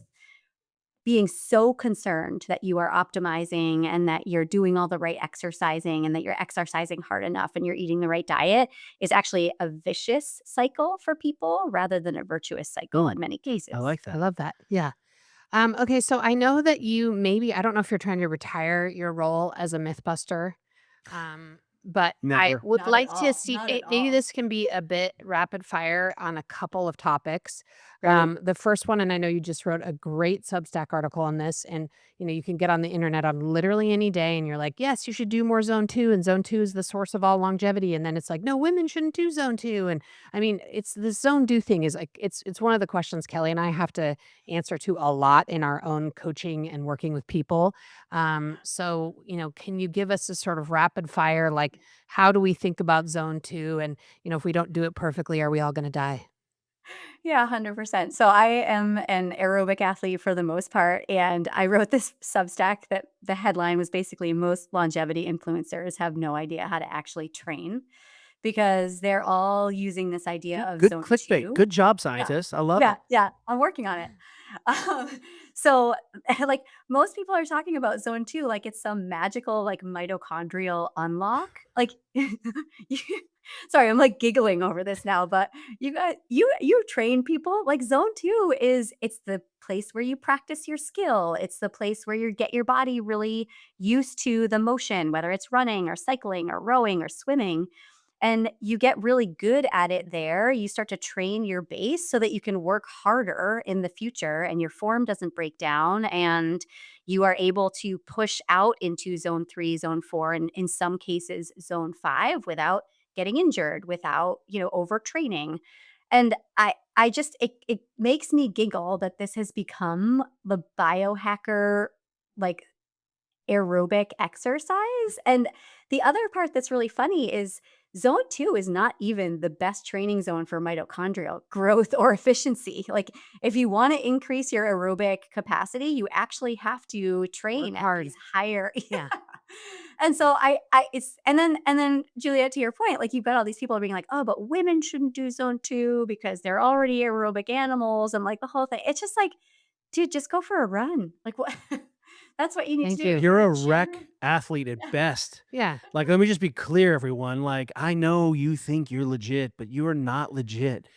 being so concerned that you are optimizing and that you're doing all the right exercising and that you're exercising hard enough and you're eating the right diet is actually a vicious cycle for people rather than a virtuous cycle in many cases. I like I that. love that. Yeah. Okay, so I know that you maybe I don't know if you're trying to retire your role as a Mythbuster, but I Never. would Not at like to all. see Not it. at Maybe all. this can be a bit rapid fire on a couple of topics. Right. The first one, and I know you just wrote a great Substack article on this, and you can get on the internet on literally any day, and you're like, yes, you should do more zone 2, and zone 2 is the source of all longevity, and then it's like, no, women shouldn't do zone 2, and I mean, it's the zone 2 thing is like it's one of the questions Kelly and I have to answer to a lot in our own coaching and working with people. So, can you give us a sort of rapid fire, like, how do we think about zone 2? And, if we don't do it perfectly, are we all going to die? Yeah, 100%. So I am an aerobic athlete for the most part, and I wrote this Substack that the headline was basically most longevity influencers have no idea how to actually train because they're all using this idea of Good zone clickbait. 2. Good job, Yeah. scientists. I love Yeah, it. yeah, I'm working on it. Um, so, like, most people are talking about zone 2 like it's some magical, like, mitochondrial unlock. Like, you sorry, I'm, like, giggling over this now, but you train people, like, zone 2 it's the place where you practice your skill. It's the place where you get your body really used to the motion, whether it's running or cycling or rowing or swimming. And you get really good at it there. You start to train your base so that you can work harder in the future and your form doesn't break down and you are able to push out into zone 3, zone 4, and in some cases zone 5 without getting injured, without, overtraining. And I just it makes me giggle that this has become the biohacker like aerobic exercise. And the other part that's really funny is zone 2 is not even the best training zone for mitochondrial growth or efficiency. Like if you want to increase your aerobic capacity, you actually have to train Work at hard. these higher Yeah. And so I it's and then Juliet, to your point, like you've got all these people being like, oh, but women shouldn't do zone 2 because they're already aerobic animals and like the whole thing. It's just like, dude, just go for a run. Like what that's what you need to Thank do. you. You're Go a to the wreck gym. athlete at Yeah. best. Yeah. Like, let me just be clear, everyone. Like, I know you think you're legit, but you are not legit.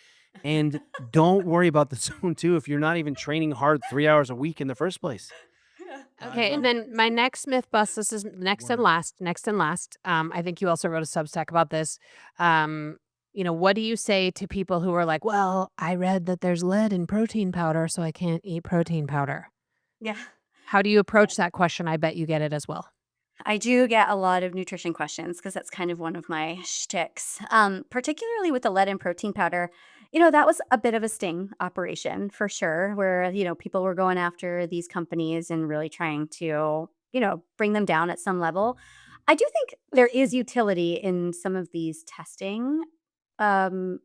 And don't worry about the zone 2 if you're not even training hard 3 hours a week in the first place. Yeah. Okay, and Love it. then my next myth bust, this is next and Word. last, next and last. I think you also wrote a Substack about this. What do you say to people who are like, well, I read that there's lead in protein powder, so I can't eat protein powder? Yeah. How do you approach that question? I bet you get it as well. I do get a lot of nutrition questions because that's kind of one of my shticks, particularly with the lead and protein powder. That was a bit of a sting operation for sure, where, people were going after these companies and really trying to, bring them down at some level. I do think there is utility in some of these testing um,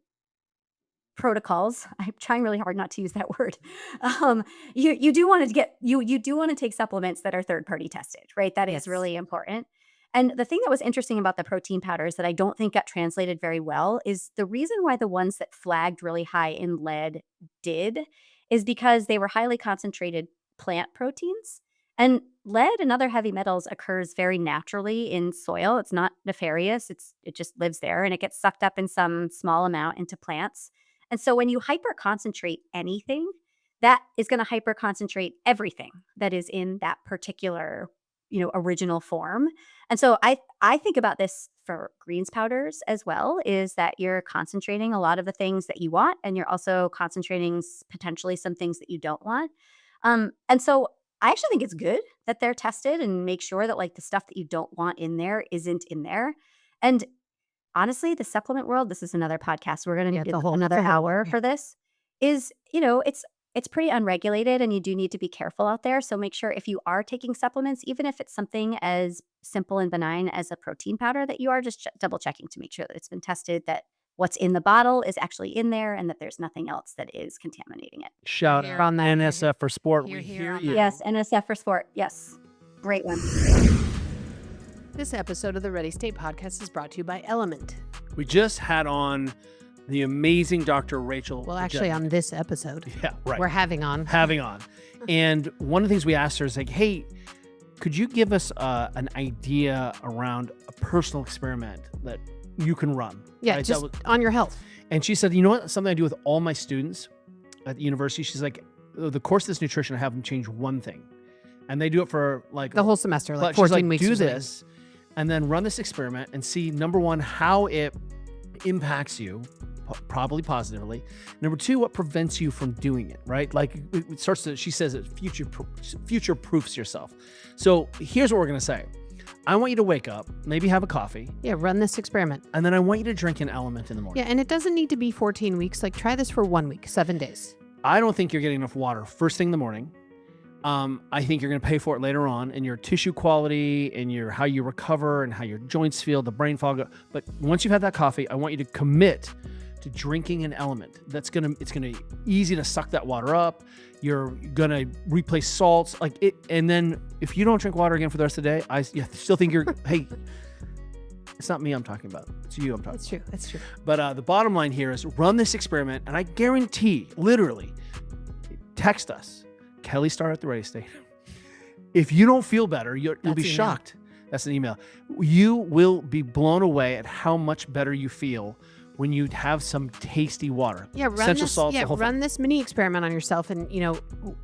protocols. I'm trying really hard not to use that word. Um, you do want to get you do want to take supplements that are third party tested, right? That is Yes. really important. And the thing that was interesting about the protein powders that I don't think got translated very well is the reason why the ones that flagged really high in lead did is because they were highly concentrated plant proteins. And lead and other heavy metals occurs very naturally in soil. It's not nefarious. It just lives there and it gets sucked up in some small amount into plants. And so when you hyper concentrate anything, that is going to hyper concentrate everything that is in that particular, original form. And so I think about this for greens powders as well is that you're concentrating a lot of the things that you want and you're also concentrating potentially some things that you don't want. And so I actually think it's good that they're tested and make sure that like the stuff that you don't want in there isn't in there. And honestly, the supplement world, this is another podcast. We're going to Yeah, need it's a whole another hour yeah. for this. It's it's pretty unregulated and you do need to be careful out there. So make sure if you are taking supplements, even if it's something as simple and benign as a protein powder, that you are just double checking to make sure that it's been tested, that what's in the bottle is actually in there and that there's nothing else that is contaminating it. Shout Here out on that. NSF for sport. Here, We here hear on you. that. Yes, NSF for sport. Yes. Great one. This episode of the Ready State podcast is brought to you by LMNT. We just had on the amazing Dr. Rachel. Well, actually, on this episode, Yeah, right. we're having on. And one of the things we asked her is like, hey, could you give us an idea around a personal experiment that you can run? Yeah, Right? just on your health. And she said, you know what? Something I do with all my students at the university. She's like, the course of this nutrition, I have them change one thing. And they do it for like The whole semester, like but she's 14 weeks. do or something. this and then run this experiment and see, number one, how it impacts you, probably positively. Number two, what prevents you from doing it, right? Like it starts to, she says it future proofs yourself. So here's what we're going to say. I want you to wake up, maybe have a coffee, Yeah, run this experiment. and then I want you to drink an LMNT in the morning. Yeah, and it doesn't need to be 14 weeks. Like, try this for 1 week, 7 days. I don't think you're getting enough water first thing in the morning. I think you're going to pay for it later on in your tissue quality and your how you recover and how your joints feel, the brain fog. But once you've had that coffee, I want you to commit to drinking an LMNT. It's gonna be easy to suck that water up. You're gonna replace salts like it, and then if you don't drink water again for the rest of the day, I still think you're. Hey, it's not me I'm talking about. It's you I'm talking. That's true. That's true. But the bottom line here is run this experiment, and I guarantee, literally, text us, Kelly Starrett at the Radio State. If you don't feel better, you'll be That's email. shocked. That's an email. You will be blown away at how much better you feel when you have some tasty water. Yeah, run Essential this. salts, Yeah, the whole run thing. this mini experiment on yourself. And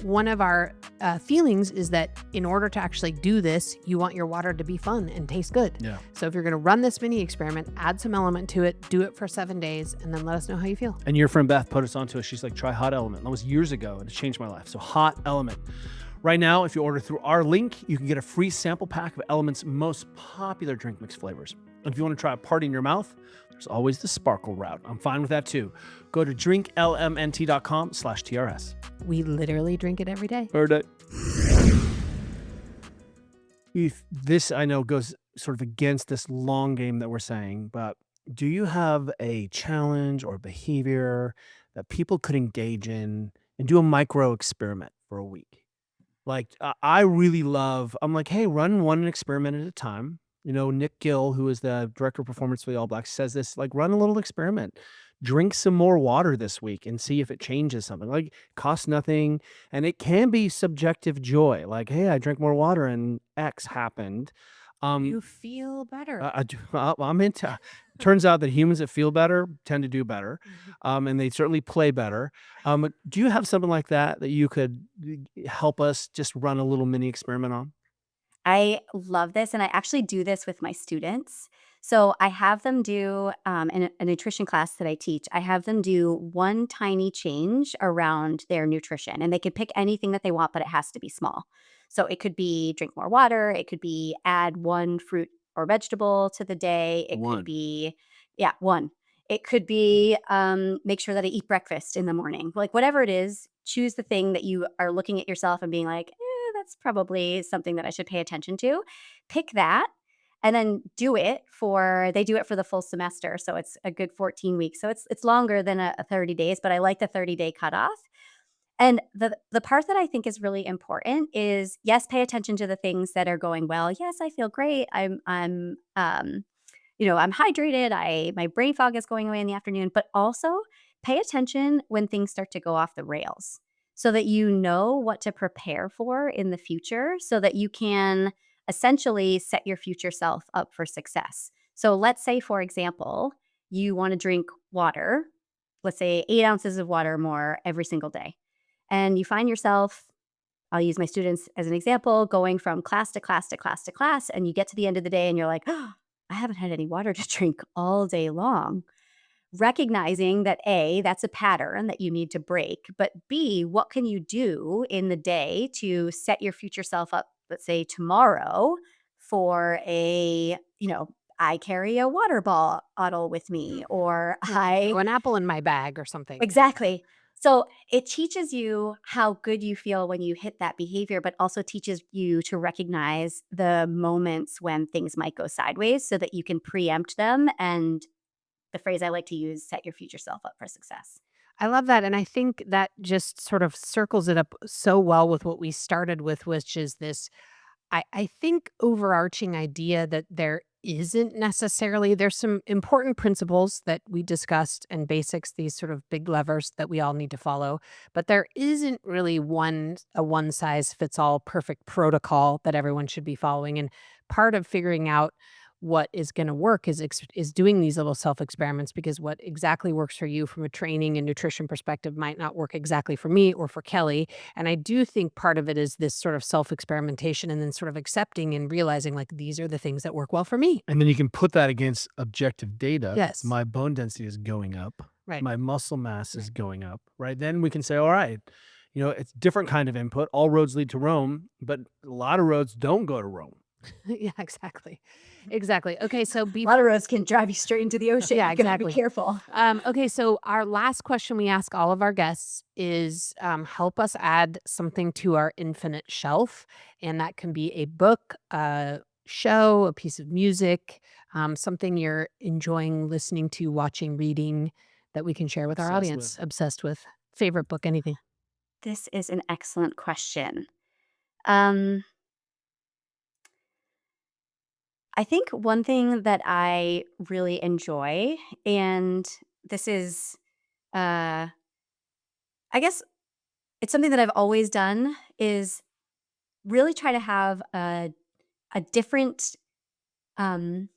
one of our feelings is that in order to actually do this, you want your water to be fun and taste good. Yeah. So if you're going to run this mini experiment, add some element to it, do it for 7 days, and then let us know how you feel. And your friend Beth put us onto it. She's like, try Hot Element. That was years ago, and it changed my life. So Hot Element. Right now, if you order through our link, you can get a free sample pack of Element's most popular drink mix flavors. And if you want to try a party in your mouth, there's always the sparkle route. I'm fine with that too. Go to drinklmnt.com/TRS. We literally drink it every day. Heard it. This, I know, goes sort of against this long game that we're saying, but do you have a challenge or behavior that people could engage in and do a micro experiment for a week? Like, I really love, I'm like, hey, run one experiment at a time. Nick Gill, who is the director of performance for the All Blacks, says this, like, run a little experiment. Drink some more water this week and see if it changes something. Like, it costs nothing. And it can be subjective joy. Like, hey, I drank more water and X happened. You feel better. I'm into. Turns out that humans that feel better tend to do better, and they certainly play better. Do you have something like that you could help us just run a little mini experiment on? I love this, and I actually do this with my students. So I have them do, in a nutrition class that I teach, I have them do one tiny change around their nutrition. And they could pick anything that they want, but it has to be small. So it could be drink more water. It could be add one fruit or vegetable to the day. It One. could be, yeah, one. It could be make sure that I eat breakfast in the morning. Like whatever it is, choose the thing that you are looking at yourself and being like, that's probably something that I should pay attention to. Pick that and then they do it for the full semester. So it's a good 14 weeks. So it's longer than a 30 days, but I like the 30-day cutoff. And the part that I think is really important is, yes, pay attention to the things that are going well. Yes, I feel great. I'm hydrated. My brain fog is going away in the afternoon, but also pay attention when things start to go off the rails so that you know what to prepare for in the future so that you can essentially set your future self up for success. So let's say, for example, you want to drink water, let's say 8 ounces of water more every single day. And you find yourself, I'll use my students as an example, going from class to class to class to class, and you get to the end of the day and you're like, oh, I haven't had any water to drink all day long. Recognizing that A, that's a pattern that you need to break, but B, what can you do in the day to set your future self up, let's say tomorrow, for I carry a water bottle with me, or An apple in my bag or something. Exactly. So it teaches you how good you feel when you hit that behavior, but also teaches you to recognize the moments when things might go sideways so that you can preempt them. And the phrase I like to use, set your future self up for success. I love that. And I think that just sort of circles it up so well with what we started with, which is this I think overarching idea that there isn't necessarily there's some important principles that we discussed and basics, these sort of big levers that we all need to follow, but there isn't really one size fits all perfect protocol that everyone should be following. And part of figuring out what is going to work is doing these little self experiments, because what exactly works for you from a training and nutrition perspective might not work exactly for me or for Kelly. And I do think part of it is this sort of self experimentation and then sort of accepting and realizing like these are the things that work well for me. And then you can put that against objective data. Yes. My bone density is going up. Right. My muscle mass is going up. Right. Then we can say, all right, it's different kind of input. All roads lead to Rome, but a lot of roads don't go to Rome. Yeah, exactly. Exactly. Okay. So A lot of roads can drive you straight into the ocean. Yeah, You gotta exactly. be careful. Okay, so our last question we ask all of our guests is help us add something to our infinite shelf. And that can be a book, a show, a piece of music, something you're enjoying listening to, watching, reading that we can share with our Obsessed audience. Obsessed with. Favorite book, anything. This is an excellent question. Um, I think one thing that I really enjoy, and this is, uh, I guess it's something that I've always done, is really try to have a different um,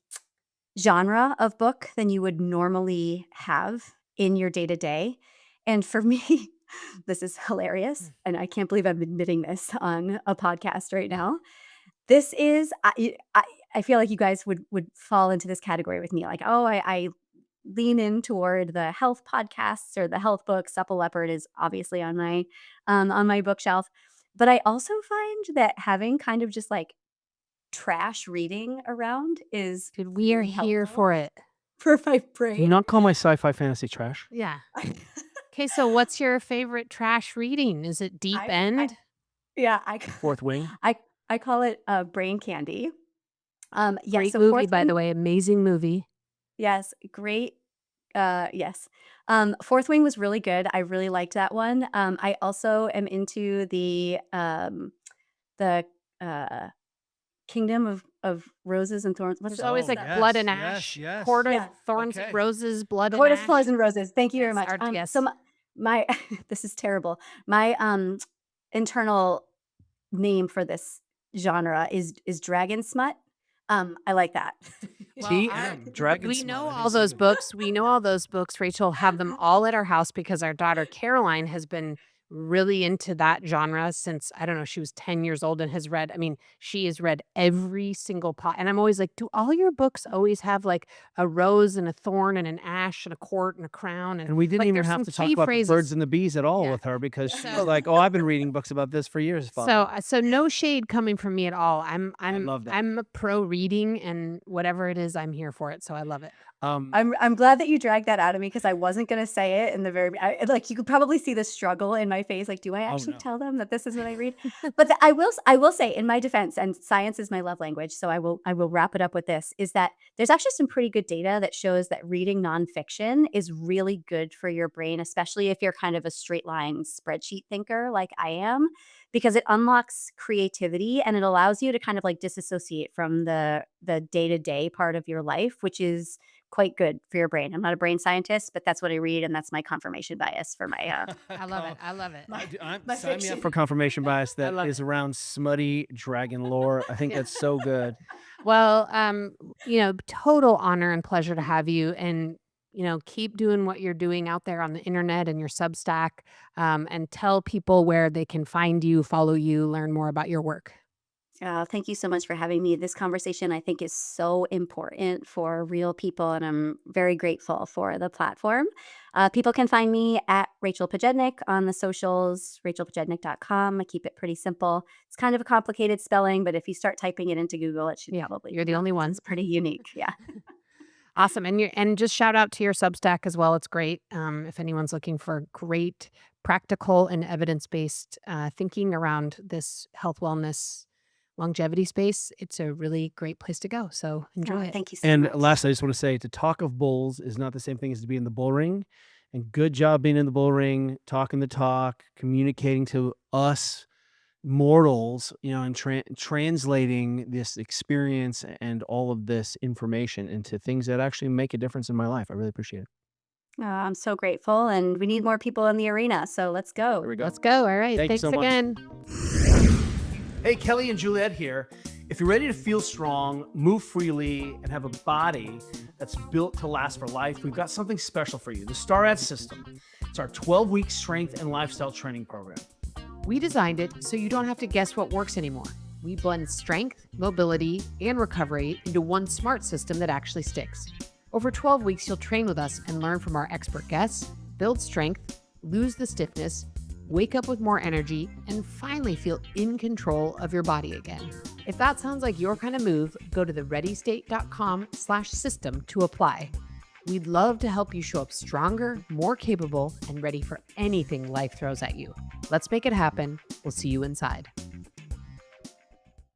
genre of book than you would normally have in your day to day. And for me, this is hilarious. And I can't believe I'm admitting this on a podcast right now. This is, I feel like you guys would fall into this category with me. Like, oh, I lean in toward the health podcasts or the health books. Supple Leopard is obviously on my bookshelf. But I also find that having kind of just like trash reading around is Dude, we are really here helpful for it. for my Do you brain. not call my sci-fi fantasy trash? Yeah. Okay, so what's your favorite trash reading? Is it Deep I End? yeah, Fourth Wing? I call it, brain candy. Yeah, Great so movie, Fourth by Wing the way. Amazing movie. yes, great, yes. Fourth Wing was really good, I really liked that one. I also am into the, uh, Kingdom of Roses and Thorns. What's There's the always what's like that? blood and yes, ash, yes. Court of Yeah. Thorns Okay. and Roses, blood and Court of ash. Thorns and Roses, thank you very Yes, much. yes. So my this is terrible. My, internal name for this genre is dragon smut. I like that. Well, TM, Dragon we Smut, know I all didn't see those them. books. We know all those books. Rachel have them all at our house because our daughter Caroline has been really into that genre since I don't know, she was 10 years old and has read, I mean, she has read every single pot. And I'm always like, do all your books always have like a rose and a thorn and an ash and a court and a crown? And we didn't like, even there's have some to talk key about phrases. the birds and the bees at all Yeah. with her, because she's So- like, oh, I've been reading books about this for years, Father. So no shade coming from me at all. I'm love that. I'm a pro reading, and whatever it is, I'm here for it. So I love it. I'm glad that you dragged that out of me because I wasn't gonna say it in the like you could probably see the struggle in my face. Like, do I actually no. tell them that this is what I read? But I will say in my defense, and science is my love language, so I will wrap it up with this: is that there's actually some pretty good data that shows that reading nonfiction is really good for your brain, especially if you're kind of a straight line spreadsheet thinker like I am, because it unlocks creativity and it allows you to kind of like disassociate from the day to day part of your life, which is quite good for your brain. I'm not a brain scientist, but that's what I read, and that's my confirmation bias for my. I love it. I love it. my Sign me fiction. up for confirmation bias that love is around smutty dragon lore. I think that's so good. Well, total honor and pleasure to have you, and keep doing what you're doing out there on the internet and your Substack, and tell people where they can find you, follow you, learn more about your work. Thank you so much for having me. This conversation, I think, is so important for real people, and I'm very grateful for the platform. People can find me at Rachele Pojednic on the socials, rachelpojednic.com. I keep it pretty simple. It's kind of a complicated spelling, but if you start typing it into Google, it should probably you're the come up. only one. It's pretty unique. Yeah. Awesome. And just shout out to your Substack as well. It's great. If anyone's looking for great practical and evidence-based thinking around this health, wellness, longevity space, it's a really great place to go. So enjoy it. Thank you so And much. lastly, I just want to say to talk of bulls is not the same thing as to be in the bull ring. And good job being in the bull ring, talking the talk, communicating to us mortals, and translating this experience and all of this information into things that actually make a difference in my life. I really appreciate it. I'm so grateful, and we need more people in the arena. So let's go. There we go. Let's go. All right. Thank you Thanks so much. again. Hey, Kelly and Juliet here. If you're ready to feel strong, move freely, and have a body that's built to last for life, we've got something special for you, the Starrett system. It's our 12-week strength and lifestyle training program. We designed it so you don't have to guess what works anymore. We blend strength, mobility, and recovery into one smart system that actually sticks. Over 12 weeks, you'll train with us and learn from our expert guests, build strength, lose the stiffness, wake up with more energy, and finally feel in control of your body again. If that sounds like your kind of move, go to thereadystate.com/system to apply. We'd love to help you show up stronger, more capable, and ready for anything life throws at you. Let's make it happen. We'll see you inside.